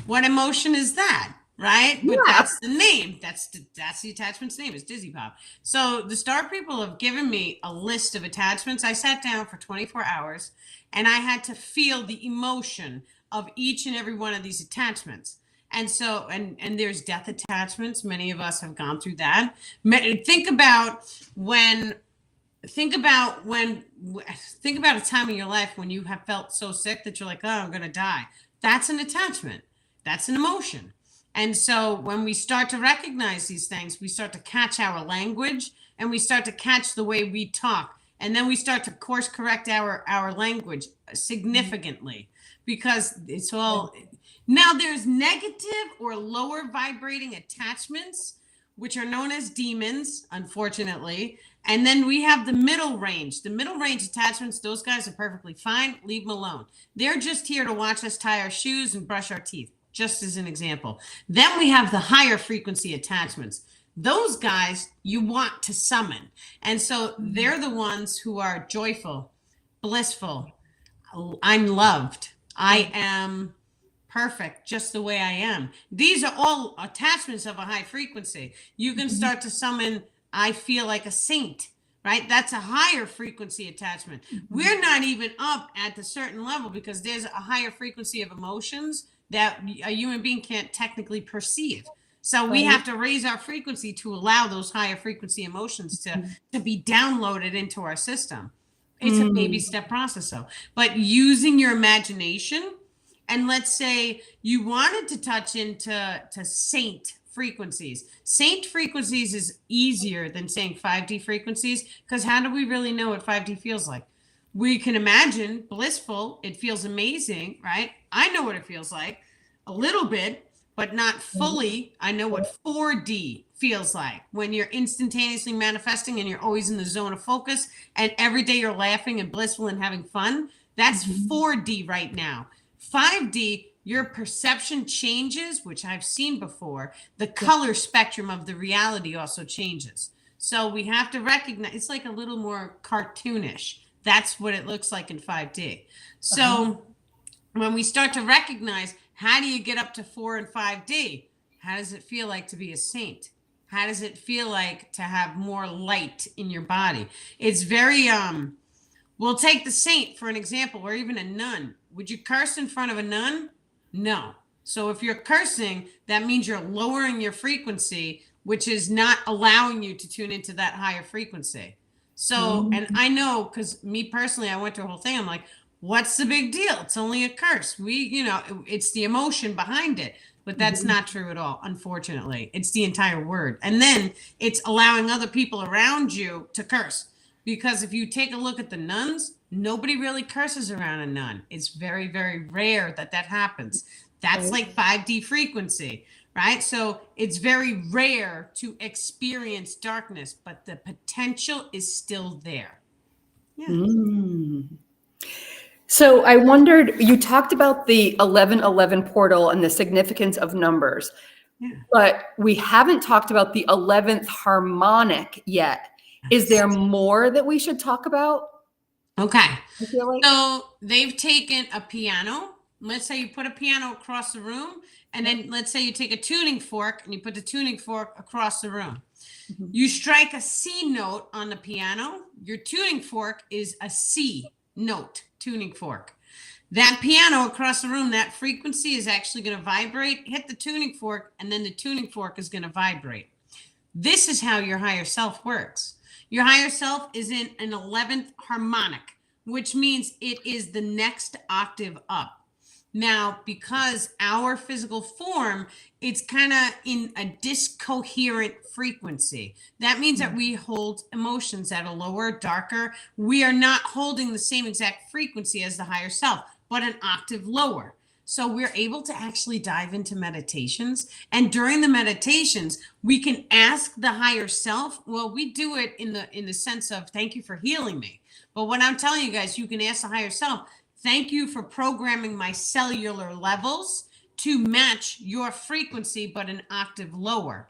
What emotion is that? Right? But that's the name. That's the attachment's name, is dizzy pop. So the star people have given me a list of attachments. I sat down for 24 hours and I had to feel the emotion of each and every one of these attachments. And so, and there's death attachments. Many of us have gone through that. Think about a time in your life when you have felt so sick that you're like, oh, I'm going to die. That's an attachment. That's an emotion. And so when we start to recognize these things, we start to catch our language and we start to catch the way we talk. And then we start to course correct our language significantly, because it's all... Now, there's negative or lower vibrating attachments, which are known as demons, unfortunately. And then we have the middle range. The middle range attachments, those guys are perfectly fine. Leave them alone. They're just here to watch us tie our shoes and brush our teeth, just as an example. Then we have the higher frequency attachments. Those guys you want to summon. And so they're the ones who are joyful, blissful. I'm loved. I am perfect just the way I am. These are all attachments of a high frequency. You can start to summon, I feel like a saint, right? That's a higher frequency attachment. We're not even up at the certain level because there's a higher frequency of emotions that a human being can't technically perceive. So we have to raise our frequency to allow those higher frequency emotions to be downloaded into our system. It's a baby step process though. But using your imagination, and let's say you wanted to touch into saint frequencies. Saint frequencies is easier than saying 5D frequencies, because how do we really know what 5D feels like? We can imagine blissful. It feels amazing, right? I know what it feels like a little bit, but not fully. I know what 4D feels like when you're instantaneously manifesting and you're always in the zone of focus and every day you're laughing and blissful and having fun. That's 4D right now. 5D, your perception changes, which I've seen before. The color spectrum of the reality also changes. So we have to recognize, it's like a little more cartoonish. That's what it looks like in 5D. So when we start to recognize, how do you get up to 4 and 5D? How does it feel like to be a saint? How does it feel like to have more light in your body? It's very, we'll take the saint for an example, or even a nun. Would you curse in front of a nun? No. So if you're cursing, that means you're lowering your frequency, which is not allowing you to tune into that higher frequency. So, and I know, because me personally, I went through a whole thing. I'm like, what's the big deal? It's only a curse. It's the emotion behind it. but that's not true at all. Unfortunately, it's the entire word. And then it's allowing other people around you to curse. Because if you take a look at the nuns, nobody really curses around a nun. It's very, very rare that that happens. That's like 5D frequency, right? So it's very rare to experience darkness, but the potential is still there. Yeah. So I wondered, you talked about the 1111 portal and the significance of numbers, but we haven't talked about the 11th harmonic yet. Is there more that we should talk about? Okay. I feel like. So they've taken a piano. Let's say you put a piano across the room, and then let's say you take a tuning fork and you put the tuning fork across the room. You strike a C note on the piano. Your tuning fork is a C note tuning fork. That piano across the room, that frequency is actually going to vibrate, hit the tuning fork, and then the tuning fork is going to vibrate. This is how your higher self works. Your higher self is in an 11th harmonic, which means it is the next octave up. Now, because our physical form, it's kind of in a discoherent frequency. That means that we hold emotions at a lower, darker. We are not holding the same exact frequency as the higher self, but an octave lower. So we're able to actually dive into meditations. And during the meditations, we can ask the higher self. Well, we do it in the sense of thank you for healing me. But what I'm telling you guys, you can ask the higher self, thank you for programming my cellular levels to match your frequency, but an octave lower.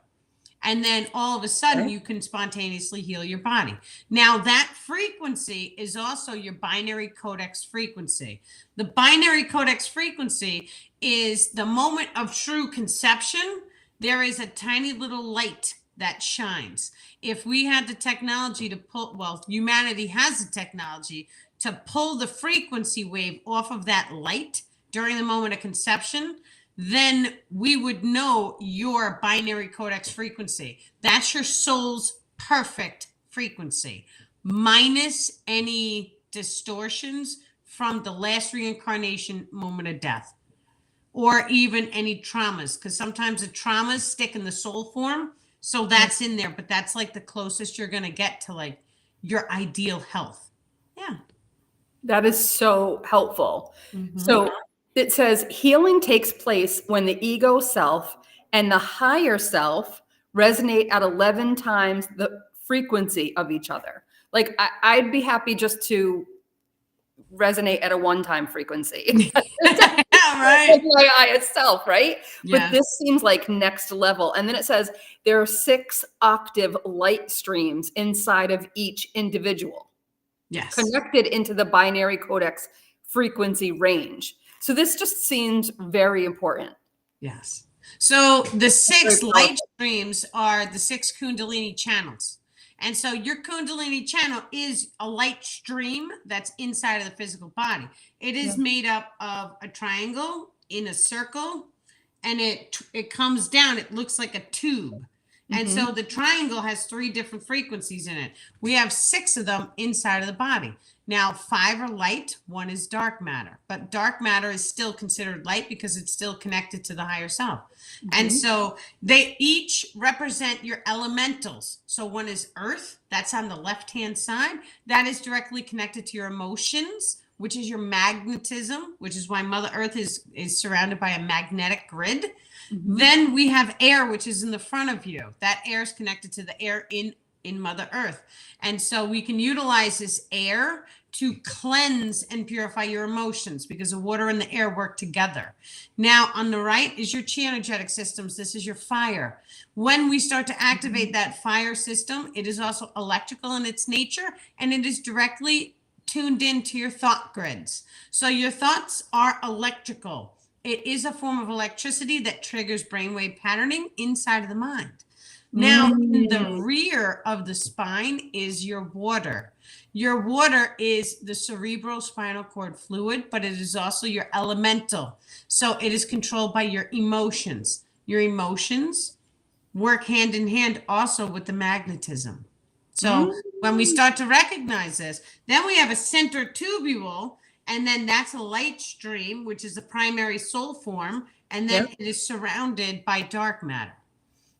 And then all of a sudden you can spontaneously heal your body. Now that frequency is also your binary codex frequency. The binary codex frequency is the moment of true conception. There is a tiny little light that shines. If we had the technology to pull, well, humanity has the technology to pull the frequency wave off of that light during the moment of conception, then we would know your binary codex frequency. That's your soul's perfect frequency, minus any distortions from the last reincarnation moment of death, or even any traumas, because sometimes the traumas stick in the soul form. So that's in there, but that's like the closest you're going to get to like your ideal health. Yeah. That is so helpful. So it says healing takes place when the ego self and the higher self resonate at 11 times the frequency of each other. Like I'd be happy just to resonate at a one-time frequency. Right. Like my highest self, right? Yeah. But this seems like next level. And then it says there are 6 octave light streams inside of each individual. Yes. Connected into the binary codex frequency range. So this just seems very important. Yes. So the 6 light streams are the 6 Kundalini channels. And so your Kundalini channel is a light stream that's inside of the physical body. It is made up of a triangle in a circle, and it comes down. It looks like a tube. And so the triangle has 3 different frequencies in it. We have 6 of them inside of the body. Now, 5 are light, 1 is dark matter. But dark matter is still considered light because it's still connected to the higher self. And so they each represent your elementals. So 1 is earth, that's on the left-hand side. That is directly connected to your emotions, which is your magnetism, which is why Mother Earth is surrounded by a magnetic grid. Then we have air, which is in the front of you. That air is connected to the air in Mother Earth. And so we can utilize this air to cleanse and purify your emotions because the water and the air work together. Now, on the right is your chi energetic systems. This is your fire. When we start to activate that fire system, it is also electrical in its nature, and it is directly tuned into your thought grids. So your thoughts are electrical. It is a form of electricity that triggers brainwave patterning inside of the mind. Now, in the rear of the spine is your water. Your water is the cerebral spinal cord fluid, but it is also your elemental. So it is controlled by your emotions. Your emotions work hand in hand also with the magnetism. So when we start to recognize this, then we have a center tubule, And then that's a light stream, which is the primary soul form. And then it is surrounded by dark matter.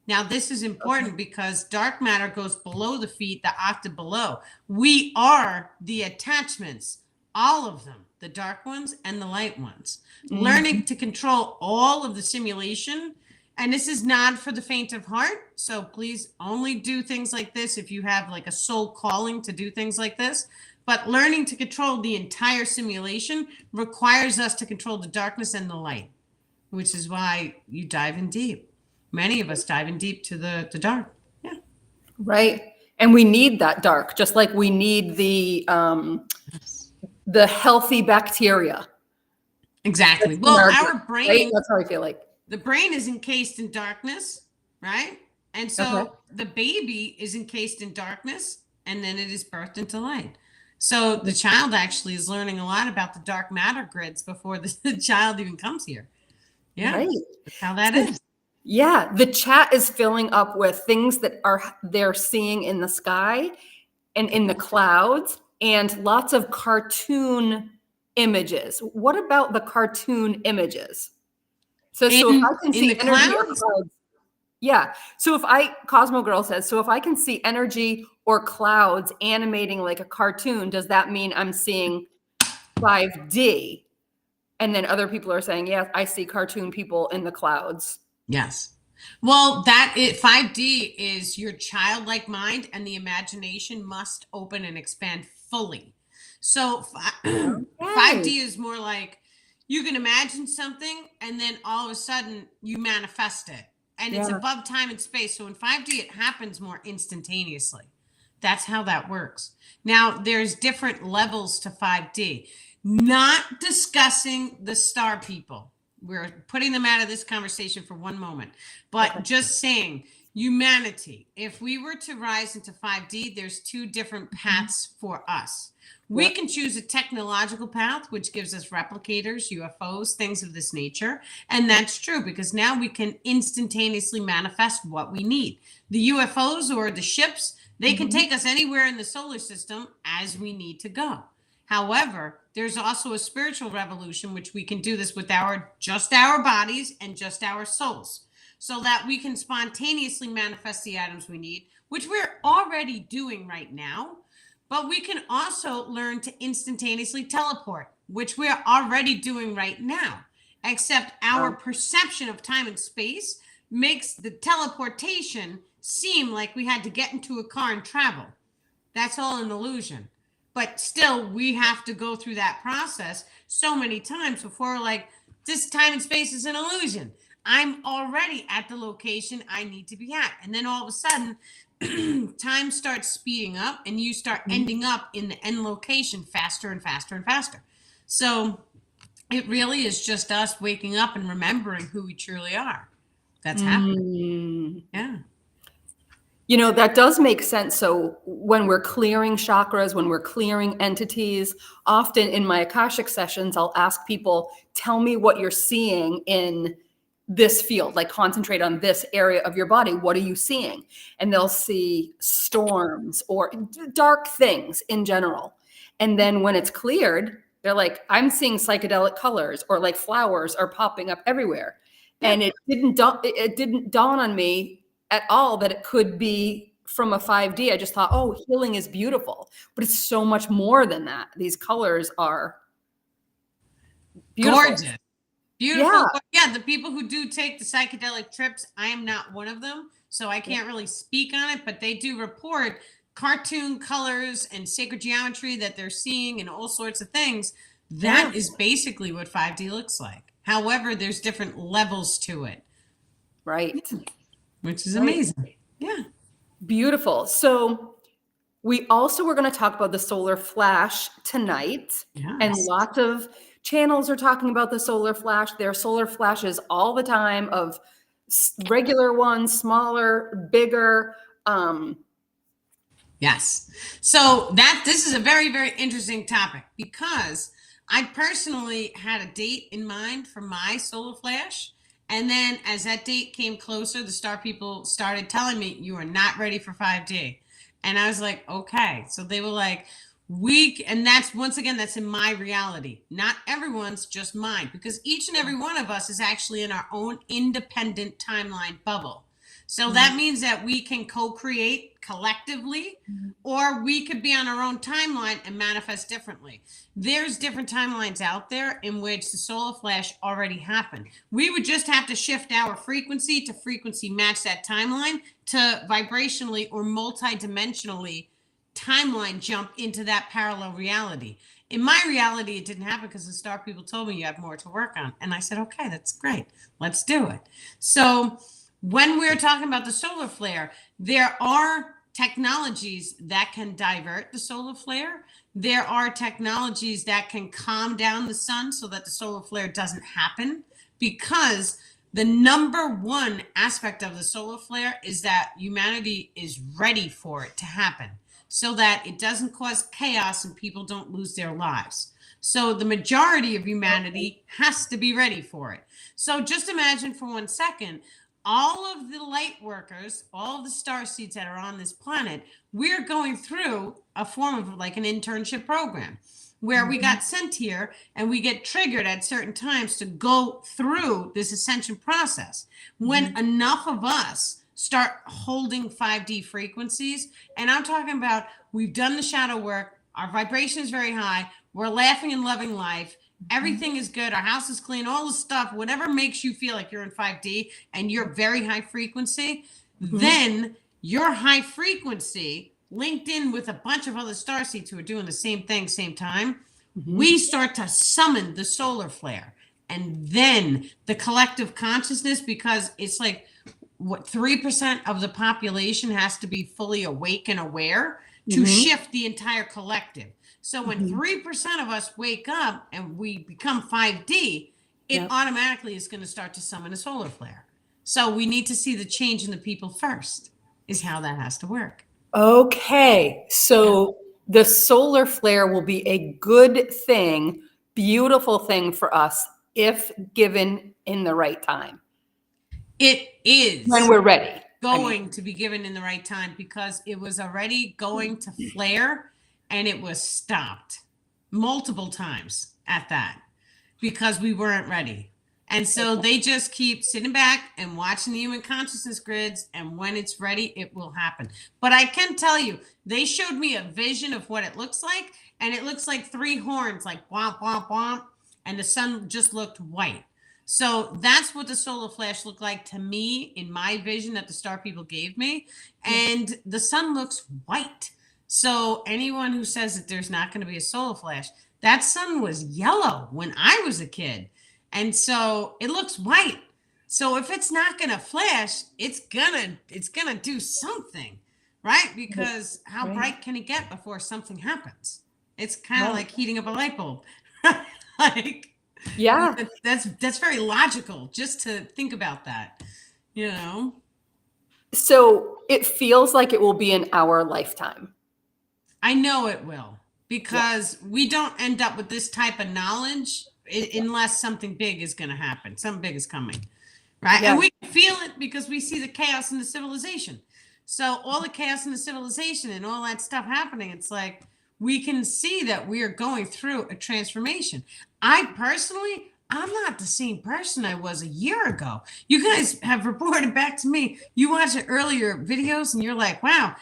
Now, this is important because dark matter goes below the feet, the octave below. We are the attachments, all of them, the dark ones and the light ones. Learning to control all of the simulation. And this is not for the faint of heart. So please only do things like this if you have like a soul calling to do things like this. But learning to control the entire simulation requires us to control the darkness and the light, which is why you dive in deep. Many of us dive in deep to the dark. Yeah. Right. And we need that dark, just like we need the healthy bacteria. Exactly. Well, our brain, right? That's how I feel like. The brain is encased in darkness, right? And so the baby is encased in darkness, and then it is birthed into light. So the child actually is learning a lot about the dark matter grids before the child even comes here. Yeah. Right. That's how that is. Yeah. The chat is filling up with things that they're seeing in the sky and in the clouds, and lots of cartoon images. What about the cartoon images? So if I can see energy or clouds, yeah. So Cosmo Girl says, so if I can see energy or clouds animating like a cartoon, does that mean I'm seeing 5D? And then other people are saying, yeah, I see cartoon people in the clouds. Yes. Well, 5D is your childlike mind, and the imagination must open and expand fully. So 5D is more like you can imagine something and then all of a sudden you manifest it, and it's above time and space. So in 5D, it happens more instantaneously. That's how that works. Now, there's different levels to 5D. Not discussing the star people. We're putting them out of this conversation for one moment, but just saying humanity, if we were to rise into 5D, there's two different paths for us. We can choose a technological path, which gives us replicators, UFOs, things of this nature. And that's true because now we can instantaneously manifest what we need. The UFOs or the ships, they can take us anywhere in the solar system as we need to go. However, there's also a spiritual revolution, which we can do this with just our bodies and just our souls, so that we can spontaneously manifest the items we need, which we're already doing right now. But we can also learn to instantaneously teleport, which we're already doing right now, except our perception of time and space makes the teleportation seem like we had to get into a car and travel. That's all an illusion. But still, we have to go through that process so many times before, like, this time and space is an illusion. I'm already at the location I need to be at. And then all of a sudden, time starts speeding up and you start ending up in the end location faster and faster and faster. So it really is just us waking up and remembering who we truly are. That's happening. Yeah. You know, that does make sense. So when we're clearing chakras, when we're clearing entities, often in my Akashic sessions, I'll ask people, tell me what you're seeing in this field, like concentrate on this area of your body. What are you seeing? And they'll see storms or dark things in general. And then when it's cleared, they're like, I'm seeing psychedelic colors, or like flowers are popping up everywhere. And it didn't dawn on me at all that it could be from a 5D. I just thought, oh, healing is beautiful, but it's so much more than that. These colors are beautiful. Gorgeous. Beautiful. Yeah, the people who do take the psychedelic trips, I am not one of them, so I can't really speak on it, but they do report cartoon colors and sacred geometry that they're seeing and all sorts of things. That is basically what 5D looks like. However, there's different levels to it. Right. Which is amazing. Yeah. Beautiful. So we also were going to talk about the solar flash tonight. Yes. And lots of channels are talking about the solar flash. There are solar flashes all the time, of regular ones, smaller, bigger. Yes. So this is a very, very interesting topic, because I personally had a date in mind for my solar flash. And then as that date came closer, the star people started telling me, you are not ready for 5D. And I was like, okay. So they were like, and that's, once again, that's in my reality, not everyone's, just mine, because each and every one of us is actually in our own independent timeline bubble. So that means that we can co-create collectively, or we could be on our own timeline and manifest differently. There's different timelines out there in which the solar flash already happened. We would just have to shift our frequency to frequency match that timeline, to vibrationally or multidimensionally timeline jump into that parallel reality. In my reality, it didn't happen because the star people told me you have more to work on. And I said, okay, that's great. Let's do it. So when we're talking about the solar flare, there are technologies that can divert the solar flare. There are technologies that can calm down the sun so that the solar flare doesn't happen, because the number one aspect of the solar flare is that humanity is ready for it to happen, so that it doesn't cause chaos and people don't lose their lives. So the majority of humanity has to be ready for it. So just imagine for 1 second, all of the light workers, all of the star seeds that are on this planet, we're going through a form of like an internship program where we got sent here and we get triggered at certain times to go through this ascension process. When enough of us start holding 5D frequencies, and I'm talking about, we've done the shadow work, our vibration is very high, we're laughing and loving life, everything is good, our house is clean, all the stuff, whatever makes you feel like you're in 5D and you're very high frequency, then your high frequency linked in with a bunch of other starseeds who are doing the same thing, same time, we start to summon the solar flare. And then the collective consciousness, because it's like, what, 3% of the population has to be fully awake and aware to shift the entire collective. So when 3% of us wake up and we become 5D, it automatically is going to start to summon a solar flare. So we need to see the change in the people first, is how that has to work. Okay. So the solar flare will be a good thing, beautiful thing for us if given in the right time. It is. When we're ready. Going to be given in the right time, because it was already going to flare and it was stopped multiple times at that, because we weren't ready. And so they just keep sitting back and watching the human consciousness grids, and when it's ready, it will happen. But I can tell you, they showed me a vision of what it looks like, and it looks like 3 horns, like womp, womp, womp, and the sun just looked white. So that's what the solar flash looked like to me in my vision that the star people gave me. And the sun looks white. So anyone who says that there's not going to be a solar flash, that sun was yellow when I was a kid. And so it looks white. So if it's not going to flash, it's gonna do something, right? Because how bright can it get before something happens? It's kind of like heating up a light bulb. Like, yeah, that's very logical just to think about that, you know? So it feels like it will be in our lifetime. I know it will, because we don't end up with this type of knowledge unless something big is going to happen. Something big is coming, right? And we feel it because we see the chaos in the civilization. So all the chaos in the civilization and all that stuff happening, it's like, we can see that we are going through a transformation. I personally, I'm not the same person I was a year ago. You guys have reported back to me. You watch the earlier videos and you're like, wow,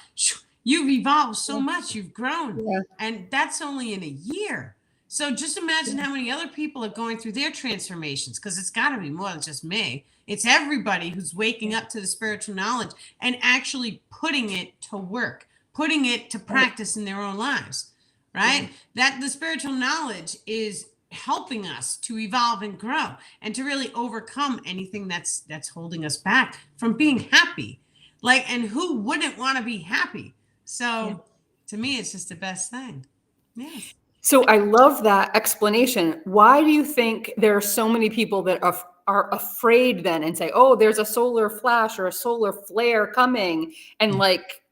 you've evolved so much. You've grown. Yeah. And that's only in a year. So just imagine how many other people are going through their transformations, because it's got to be more than just me. It's everybody who's waking up to the spiritual knowledge and actually putting it to work, putting it to practice in their own lives, right? That the spiritual knowledge is helping us to evolve and grow and to really overcome anything that's holding us back from being happy. Like, and who wouldn't want to be happy? So to me, it's just the best thing. Yeah. So I love that explanation. Why do you think there are so many people that are afraid then and say, oh, there's a solar flash or a solar flare coming, and like,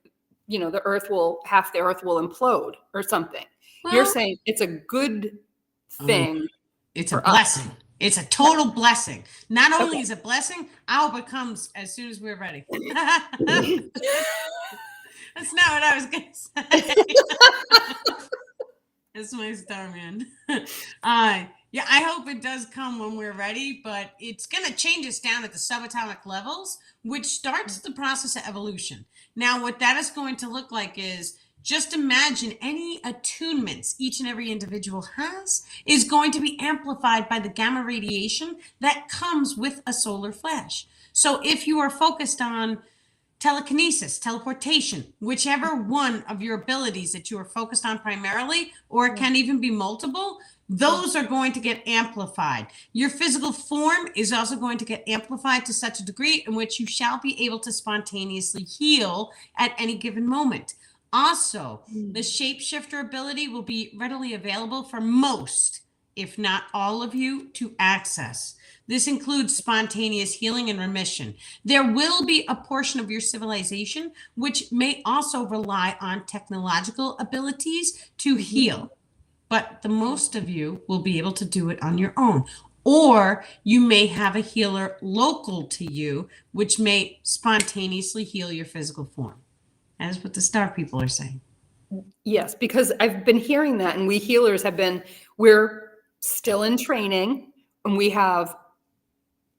you know, half the earth will implode or something? Well, you're saying it's a good thing. It's a blessing. It's a total blessing. Not only is it a blessing, I hope it comes as soon as we're ready. That's not what I was going to say. That's my star, man. Yeah, I hope it does come when we're ready, but it's going to change us down at the subatomic levels, which starts the process of evolution. Now, what that is going to look like is just imagine any attunements each and every individual has is going to be amplified by the gamma radiation that comes with a solar flash. So if you are focused on telekinesis, teleportation, whichever one of your abilities that you are focused on primarily, or it can even be multiple, those are going to get amplified. Your physical form is also going to get amplified to such a degree in which you shall be able to spontaneously heal at any given moment. Also, the shapeshifter ability will be readily available for most, if not all of you, to access. This includes spontaneous healing and remission. There will be a portion of your civilization which may also rely on technological abilities to heal, but the most of you will be able to do it on your own. Or you may have a healer local to you, which may spontaneously heal your physical form. That is what the star people are saying. Yes, because I've been hearing that, and we healers we're still in training, and we have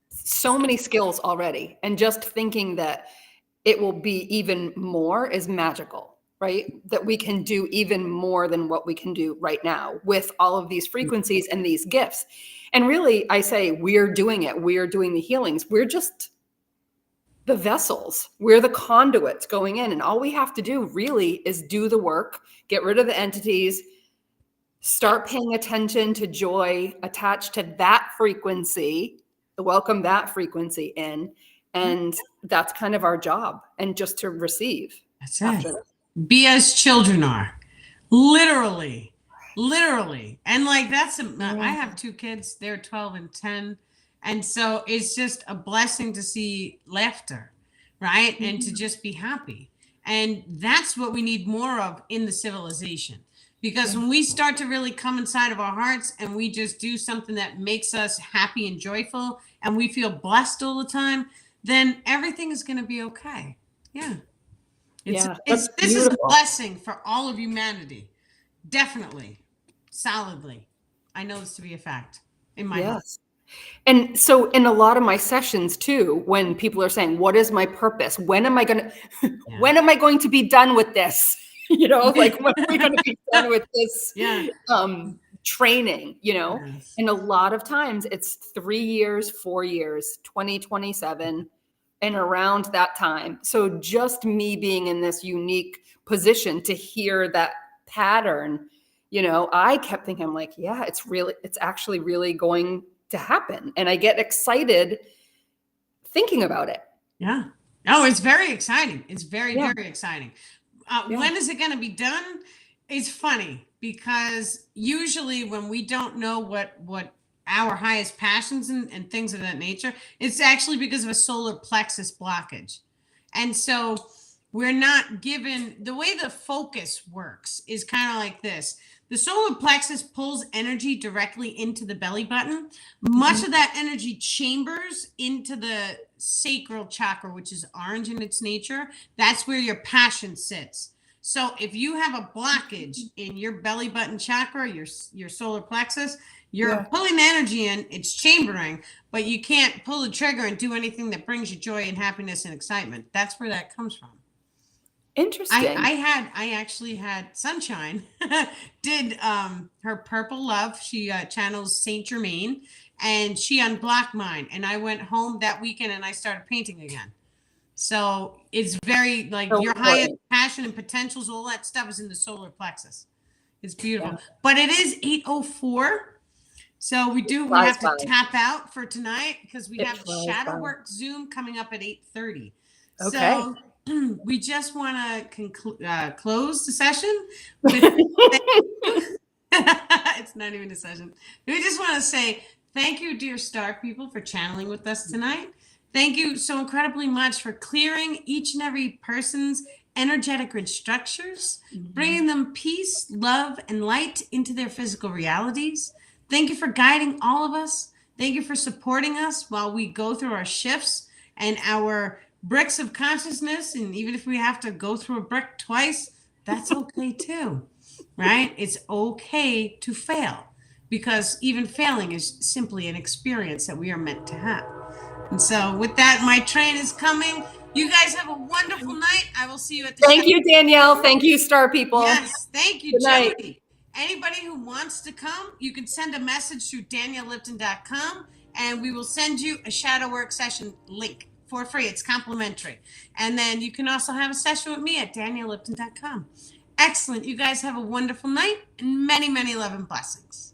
so many skills already. And just thinking that it will be even more is magical, right? That we can do even more than what we can do right now with all of these frequencies and these gifts. And really, I say we're doing it. We're doing the healings. We're just the vessels. We're the conduits going in. And all we have to do really is do the work, get rid of the entities, start paying attention to joy attached to that frequency, welcome that frequency in. And that's kind of our job. And just to receive. That's it. Be as children are. Literally. And like I have 2 kids. They're 12 and 10. And so it's just a blessing to see laughter, right? And to just be happy. And that's what we need more of in the civilization. Because when we start to really come inside of our hearts and we just do something that makes us happy and joyful and we feel blessed all the time, then everything is going to be okay. Yeah. This is a blessing for all of humanity. Definitely. Solidly. I know this to be a fact in my heart. And so in a lot of my sessions too, when people are saying, what is my purpose? When am I going to be done with this? Like, when are we going to be done with this training, Yes. And a lot of times it's 3 years, 4 years, 2027 and around that time. So just me being in this unique position to hear that pattern, I kept thinking, I'm like, yeah, it's actually really going to happen. And I get excited thinking about it. Yeah. Oh, it's very exciting. It's very, very exciting. When is it going to be done? It's funny because usually when we don't know what our highest passions and things of that nature, it's actually because of a solar plexus blockage. And so we're not given, the way the focus works is kind of like this. The solar plexus pulls energy directly into the belly button. Much of that energy chambers into the sacral chakra, which is orange in its nature. That's where your passion sits. So if you have a blockage in your belly button chakra, your solar plexus, you're pulling the energy in, it's chambering, but you can't pull the trigger and do anything that brings you joy and happiness and excitement. That's where that comes from. Interesting. I actually had Sunshine did her purple love. She channels Saint Germain and she unblocked mine. And I went home that weekend and I started painting again. So it's very like your highest passion and potentials, all that stuff is in the solar plexus. It's beautiful. But it is 8:04. So we have to tap out for tonight because we have the Shadow Work Zoom coming up at 8:30. Okay. So we just want to close the session with it's not even a session. We just want to say thank you, dear star people, for channeling with us tonight. Thank you so incredibly much for clearing each and every person's energetic grid structures, bringing them peace, love, and light into their physical realities. Thank you for guiding all of us. Thank you for supporting us while we go through our shifts and our bricks of consciousness. And even if we have to go through a brick twice, that's okay too. right? It's okay to fail because even failing is simply an experience that we are meant to have. And so, with that, my train is coming. You guys have a wonderful night. I will see you at the Thank you, Danielle. Thank you, Star People. Yes, thank you, Good night. Jody. Anybody who wants to come, you can send a message through daniellelipton.com and we will send you a shadow work session link for free. It's complimentary. And then you can also have a session with me at daniellelipton.com. Excellent. You guys have a wonderful night and many, many love and blessings.